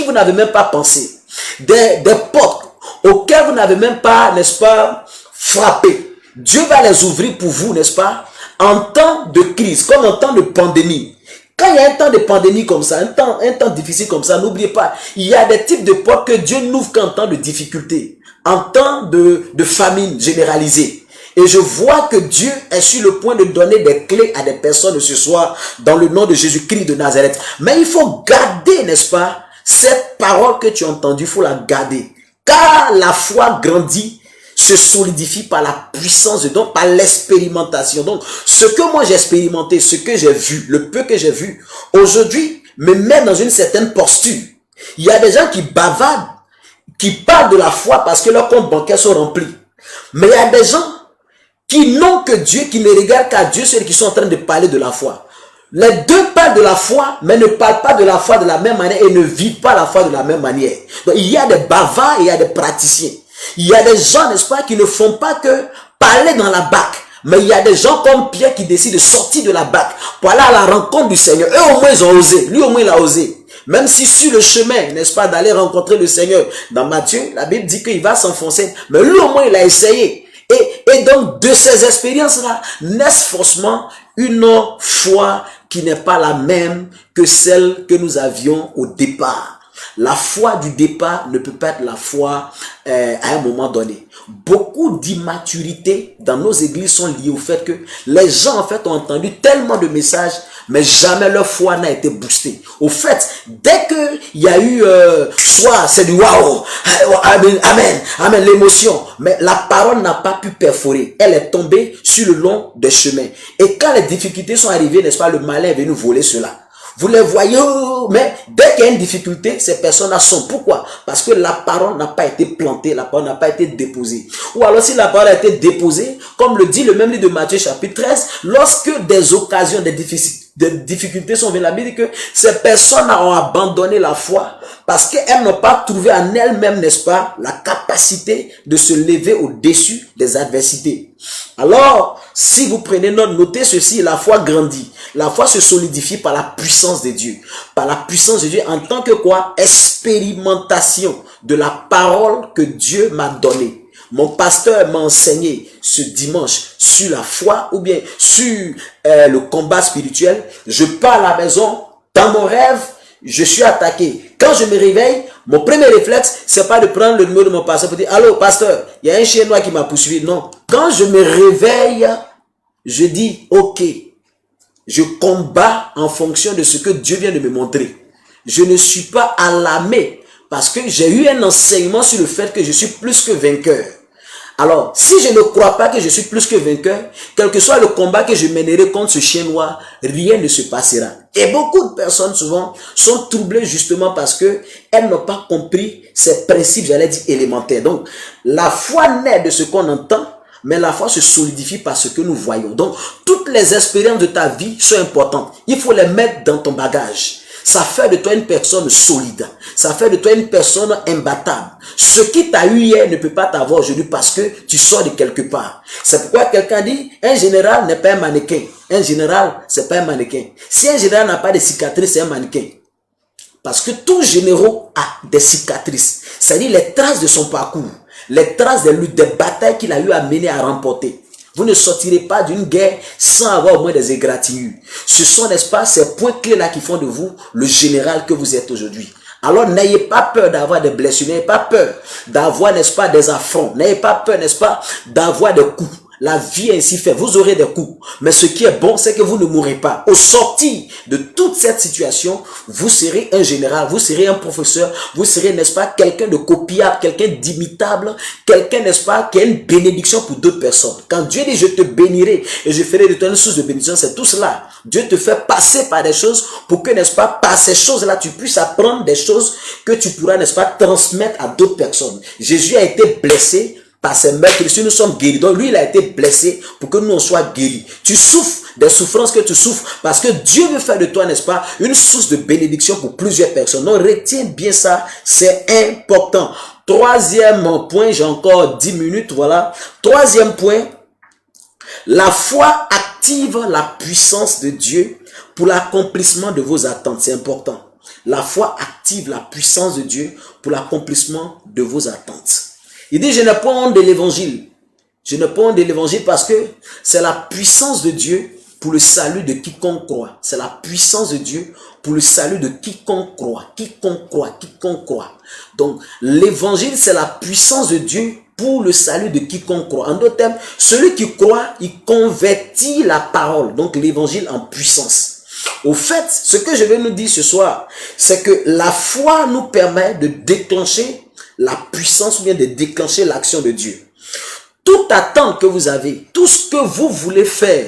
vous n'avez même pas pensé, des portes auxquels vous n'avez même pas, n'est-ce pas, frappé. Dieu va les ouvrir pour vous, n'est-ce pas, en temps de crise, comme en temps de pandémie. Quand il y a un temps de pandémie comme ça, un temps difficile comme ça, n'oubliez pas, il y a des types de portes que Dieu n'ouvre qu'en temps de difficulté, en temps de famine généralisée. Et je vois que Dieu est sur le point de donner des clés à des personnes ce soir dans le nom de Jésus-Christ de Nazareth. Mais il faut garder, n'est-ce pas, cette parole que tu as entendue, il faut la garder. Car la foi grandit, se solidifie par la puissance, donc par l'expérimentation. Donc, ce que moi j'ai expérimenté, ce que j'ai vu, le peu que j'ai vu, aujourd'hui, me met dans une certaine posture. Il y a des gens qui bavardent, qui parlent de la foi parce que leurs comptes bancaires sont remplis. Mais il y a des gens qui n'ont que Dieu, qui ne regardent qu'à Dieu, ceux qui sont en train de parler de la foi. Les deux parlent de la foi, mais ne parlent pas de la foi de la même manière et ne vivent pas la foi de la même manière. Donc, il y a des bavards et il y a des praticiens. Il y a des gens, n'est-ce pas, qui ne font pas que parler dans la barque. Mais il y a des gens comme Pierre qui décident de sortir de la barque pour aller à la rencontre du Seigneur. Eux au moins ils ont osé. Lui au moins il a osé. Même si sur le chemin, n'est-ce pas, d'aller rencontrer le Seigneur, dans Matthieu, la Bible dit qu'il va s'enfoncer. Mais lui au moins il a essayé. Et donc de ces expériences-là, naissent forcément une foi qui n'est pas la même que celle que nous avions au départ. La foi du départ ne peut pas être la foi à un moment donné. Beaucoup d'immaturité dans nos églises sont liées au fait que les gens en fait ont entendu tellement de messages, mais jamais leur foi n'a été boostée. Au fait, dès que il y a eu soit c'est du waouh, amen, l'émotion, mais la parole n'a pas pu perforer. Elle est tombée sur le long des chemins. Et quand les difficultés sont arrivées, n'est-ce pas, le malin est venu voler cela. Vous les voyez, mais dès qu'il y a une difficulté, ces personnes-là sont. Pourquoi? Parce que la parole n'a pas été plantée, la parole n'a pas été déposée. Ou alors si la parole a été déposée, comme le dit le même livre de Matthieu chapitre 13, lorsque des occasions, des difficultés sont venues, la Bible dit que ces personnes ont abandonné la foi parce qu'elles n'ont pas trouvé en elles-mêmes, n'est-ce pas, la capacité de se lever au-dessus des adversités. Alors, si vous prenez note, notez ceci, la foi grandit. La foi se solidifie par la puissance de Dieu. Par la puissance de Dieu en tant que quoi? Expérimentation de la parole que Dieu m'a donnée. Mon pasteur m'a enseigné ce dimanche sur la foi ou bien sur le combat spirituel. Je pars à la maison, dans mon rêve, je suis attaqué. Quand je me réveille, mon premier réflexe, c'est pas de prendre le numéro de mon pasteur pour dire « Allô, pasteur, il y a un chien noir qui m'a poursuivi. » Non. Quand je me réveille, je dis « Ok, je combats en fonction de ce que Dieu vient de me montrer. Je ne suis pas alarmé parce que j'ai eu un enseignement sur le fait que je suis plus que vainqueur. Alors, si je ne crois pas que je suis plus que vainqueur, quel que soit le combat que je mènerai contre ce chien noir, rien ne se passera. Et beaucoup de personnes souvent sont troublées justement parce que elles n'ont pas compris ces principes, j'allais dire élémentaires. Donc, la foi naît de ce qu'on entend, mais la foi se solidifie par ce que nous voyons. Donc, toutes les expériences de ta vie sont importantes. Il faut les mettre dans ton bagage. Ça fait de toi une personne solide. Ça fait de toi une personne imbattable. Ce qui t'a eu hier ne peut pas t'avoir aujourd'hui parce que tu sors de quelque part. C'est pourquoi quelqu'un dit, un général n'est pas un mannequin. Un général, c'est pas un mannequin. Si un général n'a pas de cicatrices, c'est un mannequin. Parce que tout général a des cicatrices. C'est-à-dire les traces de son parcours. Les traces des luttes, des batailles qu'il a eu à mener, à remporter. Vous ne sortirez pas d'une guerre sans avoir au moins des égratignures. Ce sont, n'est-ce pas, ces points clés-là qui font de vous le général que vous êtes aujourd'hui. Alors, n'ayez pas peur d'avoir des blessures, n'ayez pas peur d'avoir, n'est-ce pas, des affronts, n'ayez pas peur, n'est-ce pas, d'avoir des coups. La vie est ainsi faite, vous aurez des coups. Mais ce qui est bon, c'est que vous ne mourrez pas. Au sortir de toute cette situation, vous serez un général, vous serez un professeur, vous serez, n'est-ce pas, quelqu'un de copiable, quelqu'un d'imitable, quelqu'un, n'est-ce pas, qui a une bénédiction pour d'autres personnes. Quand Dieu dit, je te bénirai et je ferai de toi une source de bénédiction, c'est tout cela. Dieu te fait passer par des choses pour que, n'est-ce pas, par ces choses-là, tu puisses apprendre des choses que tu pourras, n'est-ce pas, transmettre à d'autres personnes. Jésus a été blessé par ses meurtres, si nous sommes guéris. Donc lui, il a été blessé pour que nous on soit guéris. Tu souffres des souffrances que tu souffres parce que Dieu veut faire de toi, n'est-ce pas, une source de bénédiction pour plusieurs personnes. Donc retiens bien ça, c'est important. Troisième point, j'ai encore 10 minutes, voilà. Troisième point, la foi active la puissance de Dieu pour l'accomplissement de vos attentes. C'est important. La foi active la puissance de Dieu pour l'accomplissement de vos attentes. Il dit, je n'ai pas honte de l'évangile. Je n'ai pas honte de l'évangile parce que c'est la puissance de Dieu pour le salut de quiconque croit. C'est la puissance de Dieu pour le salut de quiconque croit. Quiconque croit, quiconque croit. Donc, l'évangile, c'est la puissance de Dieu pour le salut de quiconque croit. En d'autres termes, celui qui croit, il convertit la parole. Donc, l'évangile en puissance. Au fait, ce que je vais nous dire ce soir, c'est que la foi nous permet de déclencher la puissance ou bien de déclencher l'action de Dieu. Toute attente que vous avez, tout ce que vous voulez faire,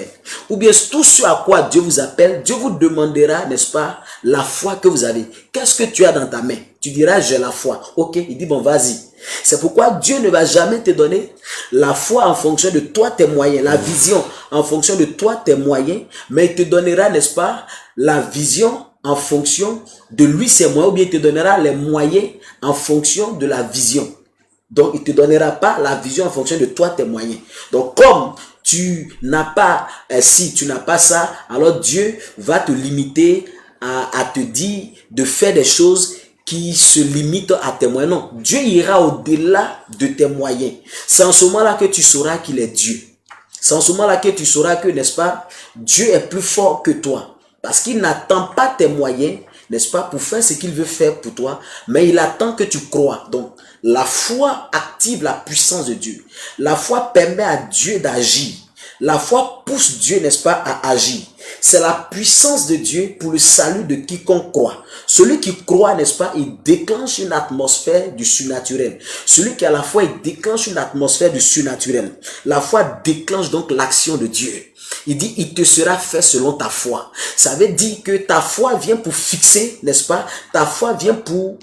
ou bien tout ce à quoi Dieu vous appelle, Dieu vous demandera, n'est-ce pas, la foi que vous avez. Qu'est-ce que tu as dans ta main? Tu diras, j'ai la foi. Ok, il dit, bon, vas-y. C'est pourquoi Dieu ne va jamais te donner la foi en fonction de toi, tes moyens, la vision en fonction de toi, tes moyens, mais il te donnera, n'est-ce pas, la vision en fonction de lui, ses moyens, ou bien il te donnera les moyens en fonction de la vision. Donc, il ne te donnera pas la vision en fonction de toi, tes moyens. Donc, comme tu n'as pas, si tu n'as pas ça, alors Dieu va te limiter à te dire de faire des choses qui se limitent à tes moyens. Non, Dieu ira au-delà de tes moyens. C'est en ce moment-là que tu sauras qu'il est Dieu. C'est en ce moment-là que tu sauras que, n'est-ce pas, Dieu est plus fort que toi. Parce qu'il n'attend pas tes moyens, n'est-ce pas, pour faire ce qu'il veut faire pour toi, mais il attend que tu crois. Donc, la foi active la puissance de Dieu. La foi permet à Dieu d'agir. La foi pousse Dieu, n'est-ce pas, à agir. C'est la puissance de Dieu pour le salut de quiconque croit. Celui qui croit, n'est-ce pas, il déclenche une atmosphère du surnaturel. Celui qui a la foi, il déclenche une atmosphère du surnaturel. La foi déclenche donc l'action de Dieu. Il dit, il te sera fait selon ta foi. Ça veut dire que ta foi vient pour fixer, n'est-ce pas? Ta foi vient pour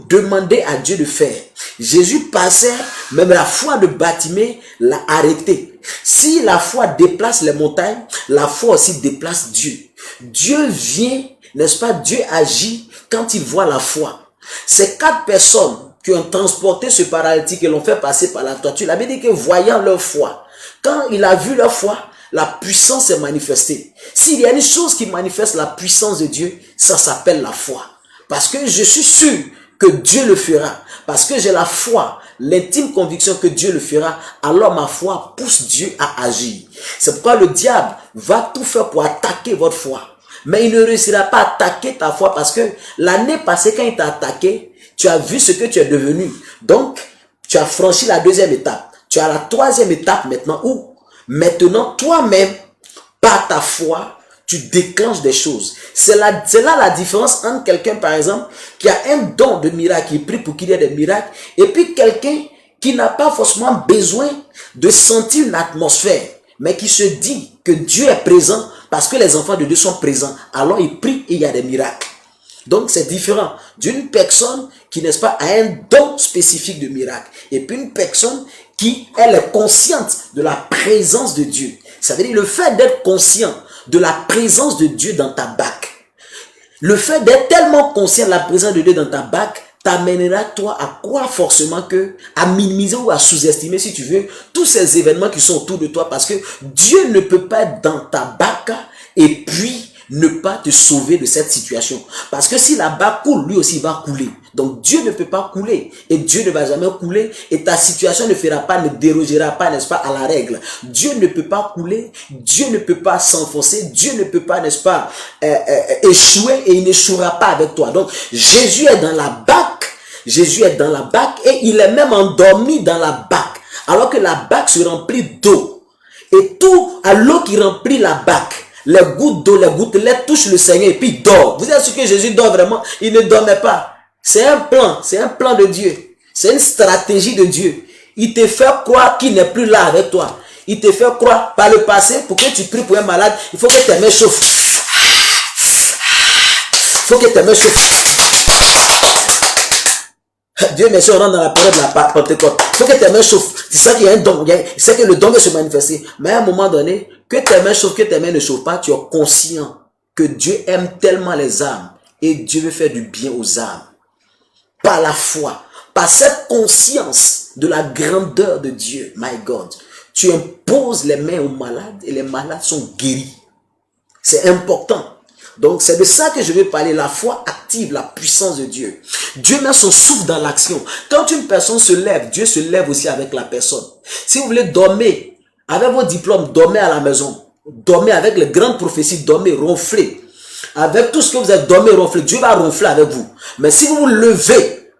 demander à Dieu de faire. Jésus passait, même la foi de Bartimée l'a arrêté. Si la foi déplace les montagnes, la foi aussi déplace Dieu. Dieu vient, n'est-ce pas? Dieu agit quand il voit la foi. Ces 4 personnes qui ont transporté ce paralytique et l'ont fait passer par la toiture, il avait dit que voyant leur foi, quand il a vu leur foi, la puissance est manifestée. S'il y a une chose qui manifeste la puissance de Dieu, ça s'appelle la foi. Parce que je suis sûr que Dieu le fera. Parce que j'ai la foi, l'intime conviction que Dieu le fera, alors ma foi pousse Dieu à agir. C'est pourquoi le diable va tout faire pour attaquer votre foi. Mais il ne réussira pas à attaquer ta foi parce que l'année passée, quand il t'a attaqué, tu as vu ce que tu es devenu. Donc, tu as franchi la 2e étape. Tu as la 3e étape maintenant où, maintenant, toi-même, par ta foi, tu déclenches des choses. C'est là la différence entre quelqu'un, par exemple, qui a un don de miracle, qui prie pour qu'il y ait des miracles, et puis quelqu'un qui n'a pas forcément besoin de sentir une atmosphère, mais qui se dit que Dieu est présent parce que les enfants de Dieu sont présents. Alors il prie et il y a des miracles. Donc c'est différent d'une personne qui, n'est-ce pas, a un don spécifique de miracle. Et puis une personne qui, elle est consciente de la présence de Dieu. Ça veut dire le fait d'être conscient de la présence de Dieu dans ta barque. Le fait d'être tellement conscient de la présence de Dieu dans ta barque t'amènera toi à croire forcément que, à minimiser ou à sous-estimer, si tu veux, tous ces événements qui sont autour de toi, parce que Dieu ne peut pas être dans ta barque et puis ne pas te sauver de cette situation. Parce que si la barque coule, lui aussi va couler. Donc Dieu ne peut pas couler et Dieu ne va jamais couler et ta situation ne fera pas, ne dérogera pas, n'est-ce pas, à la règle. Dieu ne peut pas couler, Dieu ne peut pas s'enfoncer, Dieu ne peut pas, n'est-ce pas, échouer et il n'échouera pas avec toi. Donc Jésus est dans la barque, Jésus est dans la barque et il est même endormi dans la barque alors que la barque se remplit d'eau et tout à l'eau qui remplit la barque. Les gouttes d'eau, les gouttelettes touchent le Seigneur et puis il dort. Vous êtes sûr que Jésus dort vraiment? Il ne dormait pas. C'est un plan de Dieu. C'est une stratégie de Dieu. Il te fait croire qu'il n'est plus là avec toi. Il te fait croire par le passé, pour que tu pries pour un malade, il faut que tes mains chauffent. Il faut que tes mains chauffent. Dieu merci, on rentre dans la période de la Pentecôte. Il faut que tes mains chauffent. Tu sais qu'il y a un don, tu sais que le don va se manifester. Mais à un moment donné, que tes mains chauffent, que tes mains ne chauffent pas, tu es conscient que Dieu aime tellement les âmes et Dieu veut faire du bien aux âmes. Par la foi, par cette conscience de la grandeur de Dieu, my God, tu imposes les mains aux malades et les malades sont guéris. C'est important. Donc c'est de ça que je vais parler. La foi active la puissance de Dieu. Dieu met son souffle dans l'action. Quand une personne se lève, Dieu se lève aussi avec la personne. Si vous voulez dormir, avec vos diplômes, dormez à la maison. Dormez avec les grandes prophéties, dormez, ronflez. Avec tout ce que vous êtes, dormez, ronflez. Dieu va ronfler avec vous. Mais si vous vous levez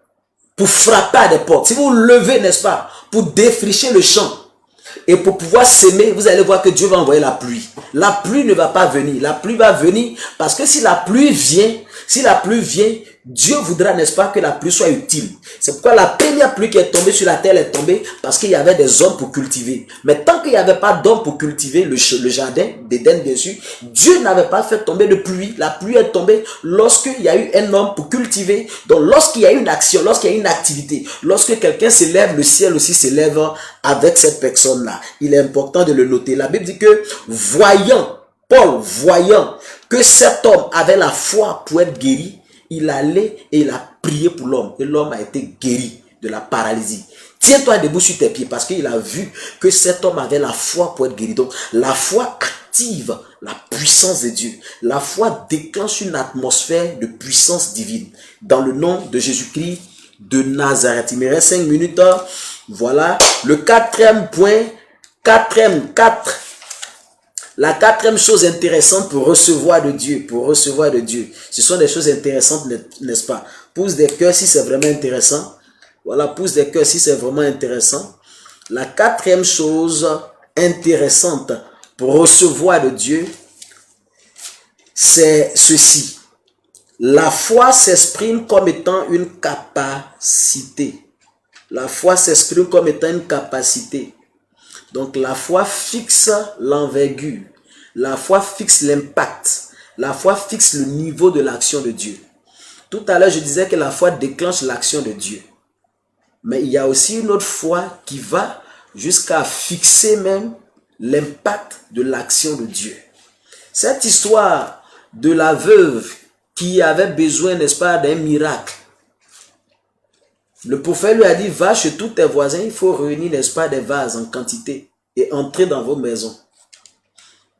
pour frapper à des portes, si vous vous levez, n'est-ce pas, pour défricher le champ, et pour pouvoir s'aimer, vous allez voir que Dieu va envoyer la pluie. La pluie ne va pas venir. La pluie va venir parce que si la pluie vient, Dieu voudra, n'est-ce pas, que la pluie soit utile. C'est pourquoi la première pluie qui est tombée sur la terre est tombée parce qu'il y avait des hommes pour cultiver. Mais tant qu'il n'y avait pas d'hommes pour cultiver le jardin d'Éden, bien sûr, Dieu n'avait pas fait tomber de pluie. La pluie est tombée lorsqu'il y a eu un homme pour cultiver. Donc lorsqu'il y a une action, lorsqu'il y a une activité, lorsque quelqu'un se lève, le ciel aussi se lève avec cette personne-là. Il est important de le noter. La Bible dit que Paul voyant que cet homme avait la foi pour être guéri, il allait et il a prié pour l'homme. Et l'homme a été guéri de la paralysie. Tiens-toi debout sur tes pieds parce qu'il a vu que cet homme avait la foi pour être guéri. Donc la foi active la puissance de Dieu. La foi déclenche une atmosphère de puissance divine. Dans le nom de Jésus-Christ de Nazareth. Il me reste 5 minutes. Voilà. Le 4e point. La 4e chose intéressante pour recevoir de Dieu, ce sont des choses intéressantes, n'est-ce pas? Pousse des cœurs si c'est vraiment intéressant. Voilà, pousse des cœurs si c'est vraiment intéressant. La 4e chose intéressante pour recevoir de Dieu, c'est ceci. La foi s'exprime comme étant une capacité. La foi s'exprime comme étant une capacité. Donc la foi fixe l'envergure. La foi fixe l'impact. La foi fixe le niveau de l'action de Dieu. Tout à l'heure, je disais que la foi déclenche l'action de Dieu. Mais il y a aussi une autre foi qui va jusqu'à fixer même l'impact de l'action de Dieu. Cette histoire de la veuve qui avait besoin, n'est-ce pas, d'un miracle. Le prophète lui a dit, va chez tous tes voisins, il faut réunir, n'est-ce pas, des vases en quantité et entrer dans vos maisons.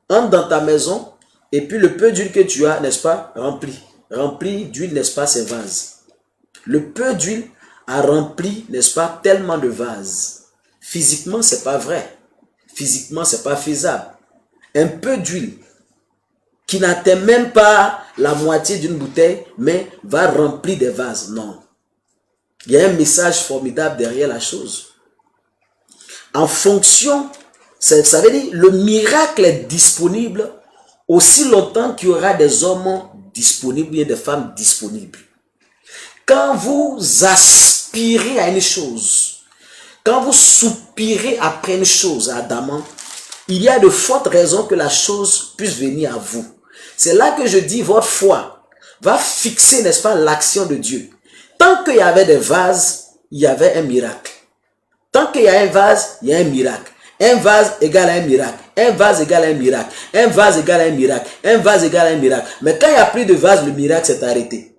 Entre dans ta maison et puis le peu d'huile que tu as, n'est-ce pas, remplis d'huile, n'est-ce pas, ces vases. Le peu d'huile a rempli, n'est-ce pas, tellement de vases. Physiquement, c'est pas vrai. Physiquement, c'est pas faisable. Un peu d'huile qui n'atteint même pas la moitié d'une bouteille, mais va remplir des vases. Non. Il y a un message formidable derrière la chose. En fonction, ça veut dire, le miracle est disponible aussi longtemps qu'il y aura des hommes disponibles et des femmes disponibles. Quand vous aspirez à une chose, quand vous soupirez après une chose ardemment, il y a de fortes raisons que la chose puisse venir à vous. C'est là que je dis, votre foi va fixer, n'est-ce pas, l'action de Dieu. Tant qu'il y avait des vases, il y avait un miracle. Tant qu'il y a un vase, il y a un miracle. Un vase égale à un miracle. Un vase égale à un miracle. Un vase égale à un miracle. Un vase égale à un miracle. Mais quand il n'y a plus de vase, le miracle s'est arrêté.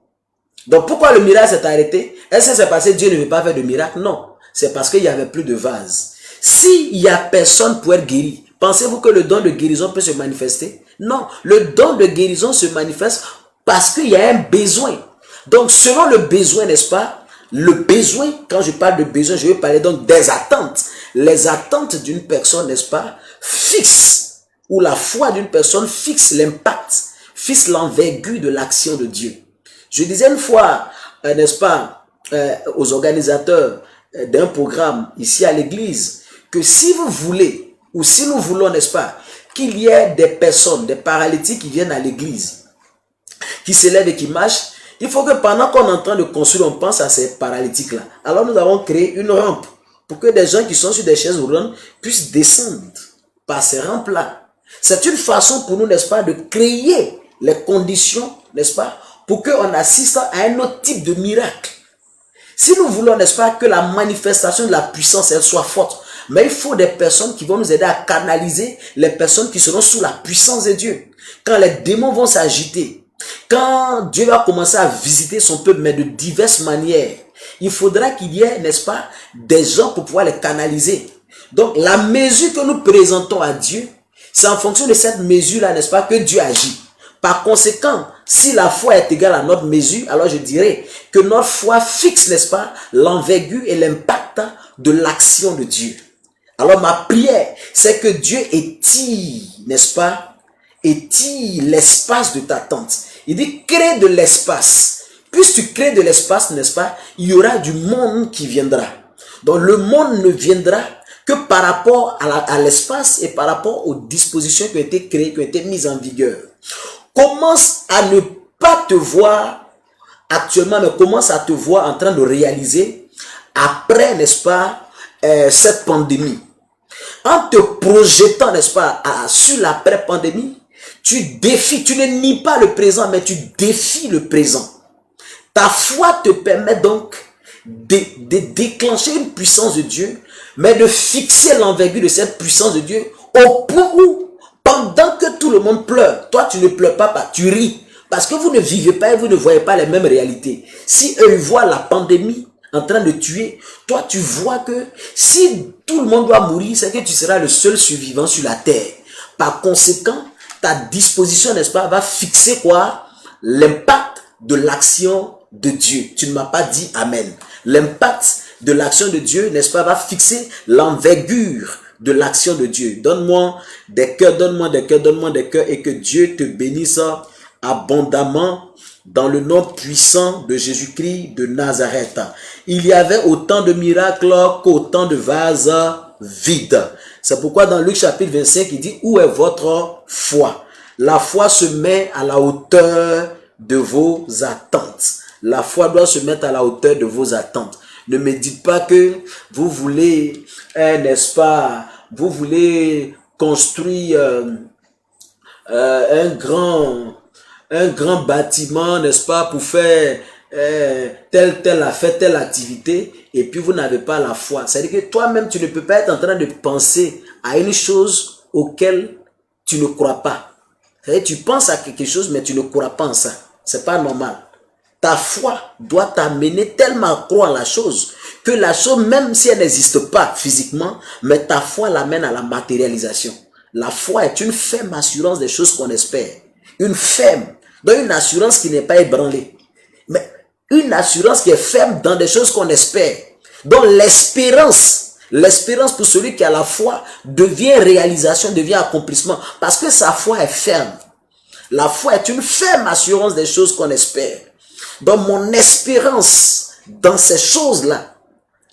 Donc pourquoi le miracle s'est arrêté? Est-ce que c'est parce que Dieu ne veut pas faire de miracle? Non. C'est parce qu'il n'y avait plus de vase. S'il n'y a personne pour être guéri, pensez-vous que le don de guérison peut se manifester? Non. Le don de guérison se manifeste parce qu'il y a un besoin. Donc selon le besoin, n'est-ce pas? Le besoin, quand je parle de besoin, je vais parler donc des attentes. Les attentes d'une personne, n'est-ce pas, fixent, ou la foi d'une personne fixe l'impact, fixe l'envergure de l'action de Dieu. Je disais une fois, n'est-ce pas, aux organisateurs d'un programme ici à l'église, que si vous voulez, ou si nous voulons, n'est-ce pas, qu'il y ait des personnes, des paralytiques qui viennent à l'église, qui s'élèvent et qui marchent, il faut que pendant qu'on est en train de construire, on pense à ces paralytiques-là. Alors nous avons créé une rampe pour que des gens qui sont sur des chaises roulantes puissent descendre par ces rampes-là. C'est une façon pour nous, n'est-ce pas, de créer les conditions, n'est-ce pas, pour qu'on assiste à un autre type de miracle. Si nous voulons, n'est-ce pas, que la manifestation de la puissance, elle soit forte, mais il faut des personnes qui vont nous aider à canaliser les personnes qui seront sous la puissance de Dieu. Quand les démons vont s'agiter, quand Dieu va commencer à visiter son peuple, mais de diverses manières, il faudra qu'il y ait, n'est-ce pas, des gens pour pouvoir les canaliser. Donc, la mesure que nous présentons à Dieu, c'est en fonction de cette mesure-là, n'est-ce pas, que Dieu agit. Par conséquent, si la foi est égale à notre mesure, alors je dirais que notre foi fixe, n'est-ce pas, l'envergure et l'impact de l'action de Dieu. Alors, ma prière, c'est que Dieu étire, n'est-ce pas, étire l'espace de ta tente. Il dit, crée de l'espace. Puisque tu crées de l'espace, n'est-ce pas, il y aura du monde qui viendra. Donc le monde ne viendra que par rapport à l'espace et par rapport aux dispositions qui ont été créées, qui ont été mises en vigueur. Commence à ne pas te voir actuellement, mais commence à te voir en train de réaliser après, n'est-ce pas, cette pandémie. En te projetant, n'est-ce pas, sur l'après-pandémie, tu défies, tu ne nies pas le présent, mais tu défies le présent. Ta foi te permet donc de déclencher une puissance de Dieu, mais de fixer l'envergure de cette puissance de Dieu au point où, pendant que tout le monde pleure, toi tu ne pleures pas, tu ris. Parce que vous ne vivez pas et vous ne voyez pas les mêmes réalités. Si eux voient la pandémie en train de tuer, toi tu vois que si tout le monde doit mourir, c'est que tu seras le seul survivant sur la terre. Par conséquent, ta disposition, n'est-ce pas, va fixer quoi? L'impact de l'action de Dieu. Tu ne m'as pas dit amen. L'impact de l'action de Dieu, n'est-ce pas, va fixer l'envergure de l'action de Dieu. Donne-moi des cœurs, donne-moi des cœurs, donne-moi des cœurs et que Dieu te bénisse abondamment dans le nom puissant de Jésus-Christ de Nazareth. Il y avait autant de miracles qu'autant de vases vides. C'est pourquoi dans Luc chapitre 25, il dit, où est votre foi? La foi se met à la hauteur de vos attentes. La foi doit se mettre à la hauteur de vos attentes. Ne me dites pas que vous voulez, n'est-ce pas, vous voulez construire un grand bâtiment, n'est-ce pas, pour faire telle activité, et puis vous n'avez pas la foi. C'est-à-dire que toi-même, tu ne peux pas être en train de penser à une chose auquel tu ne crois pas. C'est-à-dire tu penses à quelque chose, mais tu ne crois pas en ça. C'est pas normal. Ta foi doit t'amener tellement à croire la chose que la chose, même si elle n'existe pas physiquement, mais ta foi l'amène à la matérialisation. La foi est une ferme assurance des choses qu'on espère. Une ferme, donc une assurance qui n'est pas ébranlée. Mais une assurance qui est ferme dans des choses qu'on espère. Donc l'espérance pour celui qui a la foi devient réalisation, devient accomplissement. Parce que sa foi est ferme. La foi est une ferme assurance des choses qu'on espère. Donc mon espérance dans ces choses-là,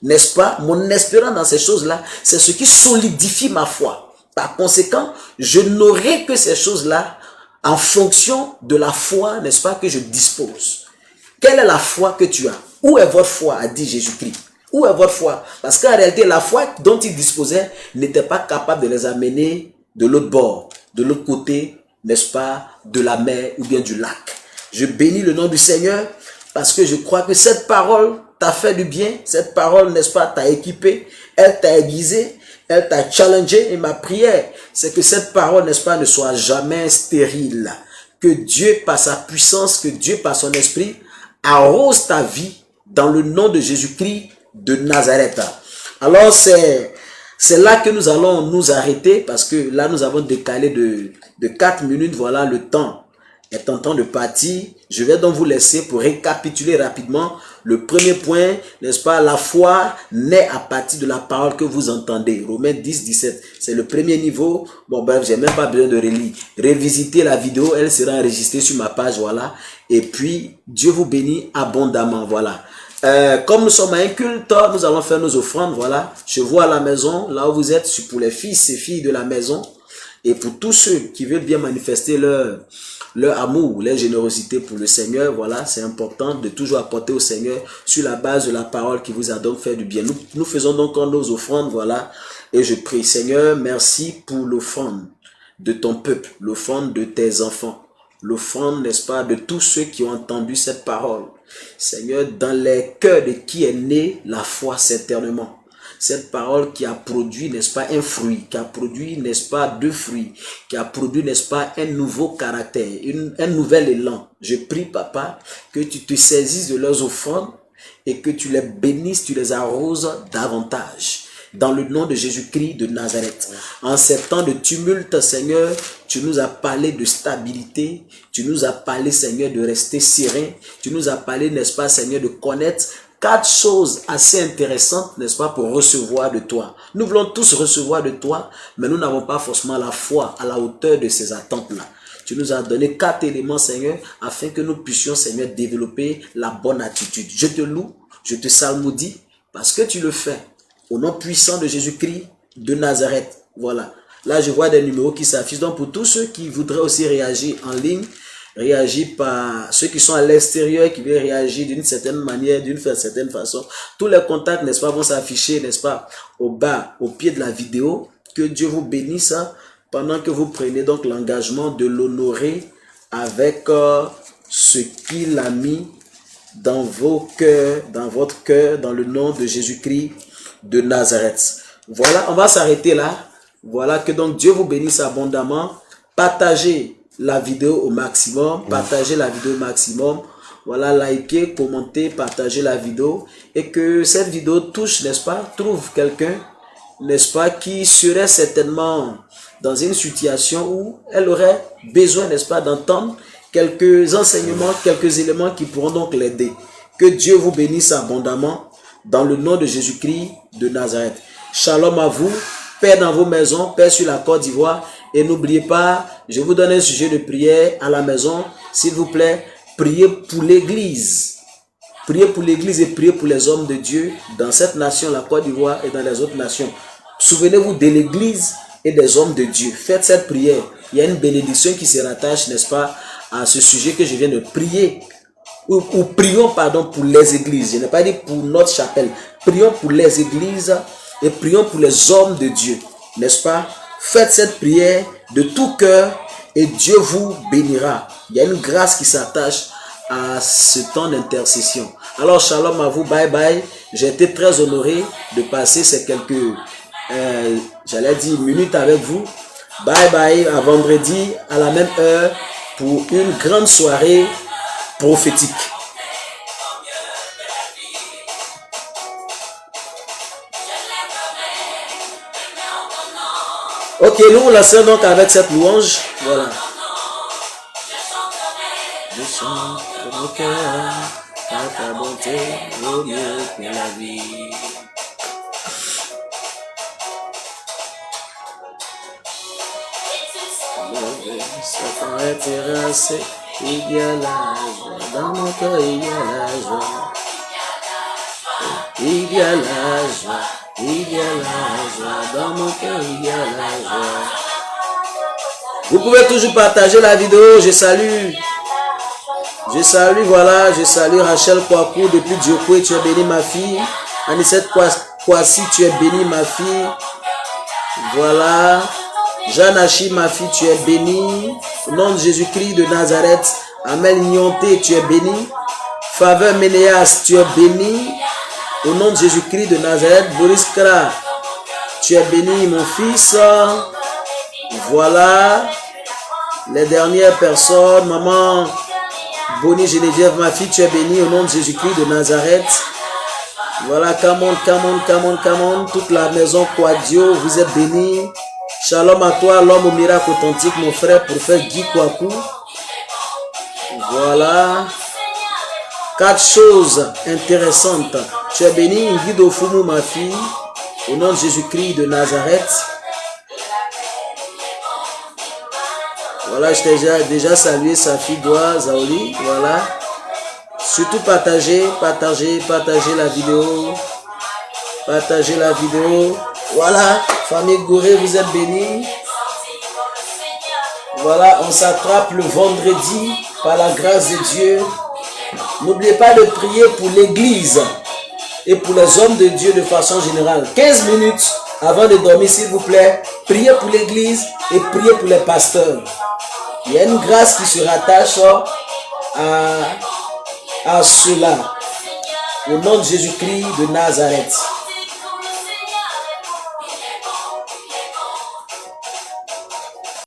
n'est-ce pas? Mon espérance dans ces choses-là, c'est ce qui solidifie ma foi. Par conséquent, je n'aurai que ces choses-là en fonction de la foi, n'est-ce pas, que je dispose. Quelle est la foi que tu as? Où est votre foi, a dit Jésus-Christ? Où est votre foi? Parce qu'en réalité, la foi dont il disposait n'était pas capable de les amener de l'autre bord, de l'autre côté, n'est-ce pas, de la mer ou bien du lac. Je bénis le nom du Seigneur parce que je crois que cette parole t'a fait du bien. Cette parole, n'est-ce pas, t'a équipé, elle t'a aiguisé, elle t'a challengé. Et ma prière, c'est que cette parole, n'est-ce pas, ne soit jamais stérile. Que Dieu, par sa puissance, que Dieu, par son esprit, arrose ta vie dans le nom de Jésus-Christ de Nazareth. Alors, c'est là que nous allons nous arrêter parce que là, nous avons décalé de 4 minutes. Voilà, le temps est en train de partir. Je vais donc vous laisser pour récapituler rapidement. Le premier point, n'est-ce pas, la foi naît à partir de la parole que vous entendez. Romains 10, 17, c'est le premier niveau. Bon, bref, j'ai même pas besoin de relire. Révisiter la vidéo, elle sera enregistrée sur ma page, voilà. Et puis, Dieu vous bénit abondamment, voilà. Comme nous sommes à un culte, nous allons faire nos offrandes, voilà. Je vois à la maison, là où vous êtes, pour les fils et filles de la maison. Et pour tous ceux qui veulent bien manifester leur amour, leur générosité pour le Seigneur, voilà, c'est important de toujours apporter au Seigneur sur la base de la parole qui vous a donc fait du bien. Nous faisons donc nos offrandes, voilà, et je prie, Seigneur, merci pour l'offrande de ton peuple, l'offrande de tes enfants, l'offrande, n'est-ce pas, de tous ceux qui ont entendu cette parole. Seigneur, dans les cœurs de qui est née la foi certainement. Cette parole qui a produit, n'est-ce pas, un fruit, qui a produit, n'est-ce pas, 2 fruits, qui a produit, n'est-ce pas, un nouveau caractère, un nouvel élan. Je prie, Papa, que tu te saisisses de leurs offrandes et que tu les bénisses, tu les arroses davantage. Dans le nom de Jésus-Christ de Nazareth. En ces temps de tumulte, Seigneur, tu nous as parlé de stabilité, tu nous as parlé, Seigneur, de rester serein, tu nous as parlé, n'est-ce pas, Seigneur, de connaître 4 choses assez intéressantes, n'est-ce pas, pour recevoir de toi. Nous voulons tous recevoir de toi, mais nous n'avons pas forcément la foi à la hauteur de ces attentes-là. Tu nous as donné 4 éléments, Seigneur, afin que nous puissions, Seigneur, développer la bonne attitude. Je te loue, je te salmodie, parce que tu le fais. Au nom puissant de Jésus-Christ de Nazareth. Voilà. Là, je vois des numéros qui s'affichent. Donc, pour tous ceux qui voudraient aussi réagir en ligne, réagir par ceux qui sont à l'extérieur, qui veulent réagir d'une certaine manière, d'une certaine façon. Tous les contacts, n'est-ce pas, vont s'afficher, n'est-ce pas, au bas, au pied de la vidéo. Que Dieu vous bénisse pendant que vous prenez donc l'engagement de l'honorer avec ce qu'il a mis dans vos cœurs, dans votre cœur, dans le nom de Jésus-Christ de Nazareth. Voilà, on va s'arrêter là. Voilà, que donc Dieu vous bénisse abondamment. Partagez la vidéo au maximum. Partagez la vidéo au maximum. Voilà, likez, commentez, partagez la vidéo. Et que cette vidéo touche, n'est-ce pas, trouve quelqu'un, n'est-ce pas, qui serait certainement dans une situation où elle aurait besoin, n'est-ce pas, d'entendre quelques enseignements, quelques éléments qui pourront donc l'aider. Que Dieu vous bénisse abondamment. Dans le nom de Jésus-Christ de Nazareth. Shalom à vous, paix dans vos maisons, paix sur la Côte d'Ivoire. Et n'oubliez pas, je vous donne un sujet de prière à la maison. S'il vous plaît, priez pour l'Église. Priez pour l'Église et priez pour les hommes de Dieu dans cette nation, la Côte d'Ivoire, et dans les autres nations. Souvenez-vous de l'Église et des hommes de Dieu. Faites cette prière. Il y a une bénédiction qui se rattache, n'est-ce pas, à ce sujet que je viens de prier. Ou prions, pardon, pour les églises. Je n'ai pas dit pour notre chapelle. Prions pour les églises et prions pour les hommes de Dieu. N'est-ce pas? Faites cette prière de tout cœur et Dieu vous bénira. Il y a une grâce qui s'attache à ce temps d'intercession. Alors, shalom à vous, bye bye. J'ai été très honoré de passer ces quelques, j'allais dire, minutes avec vous. Bye bye, à vendredi, à la même heure, pour une grande soirée prophétique. Ok, nous lançons donc avec cette louange. Voilà. Je chante de mon cœur, car ta bonté vaut mieux que la vie. Satan est terrassé, il y a la joie. Dans mon cœur, il y a la joie. Il y a la joie. Il y a la joie. Dans mon cœur, il y a la joie. Vous pouvez toujours partager la vidéo. Je salue, voilà, je salue Rachel Kwaku depuis Djoko, tu es bénie ma fille. Anisette Kwasi, tu es bénie ma fille. Voilà. Jeanne Hachi, ma fille, tu es bénie. Au nom de Jésus-Christ de Nazareth. Amel Nyonté, tu es bénie. Faveur Ménéas, tu es bénie. Au nom de Jésus-Christ de Nazareth. Boris Kra, tu es bénie mon fils. Voilà. Les dernières personnes. Maman Bonnie Geneviève, ma fille, tu es bénie au nom de Jésus-Christ de Nazareth. Voilà, come on. Toute la maison Quadio, vous êtes bénis. Shalom à toi, l'homme au miracle authentique, mon frère, prophète Guy Kwaku. Voilà. 4 choses intéressantes. Tu es béni, Ingrid Ofumu, ma fille, au nom de Jésus-Christ de Nazareth. Voilà, je t'ai déjà salué sa fille Doa Zaoli. Voilà. Surtout partagez la vidéo. Partagez la vidéo. Voilà, famille Gorée, vous êtes bénis. Voilà, on s'attrape le vendredi par la grâce de Dieu. N'oubliez pas de prier pour l'église et pour les hommes de Dieu de façon générale. 15 minutes avant de dormir, s'il vous plaît. Priez pour l'église et priez pour les pasteurs. Il y a une grâce qui se rattache à cela. Au nom de Jésus-Christ de Nazareth.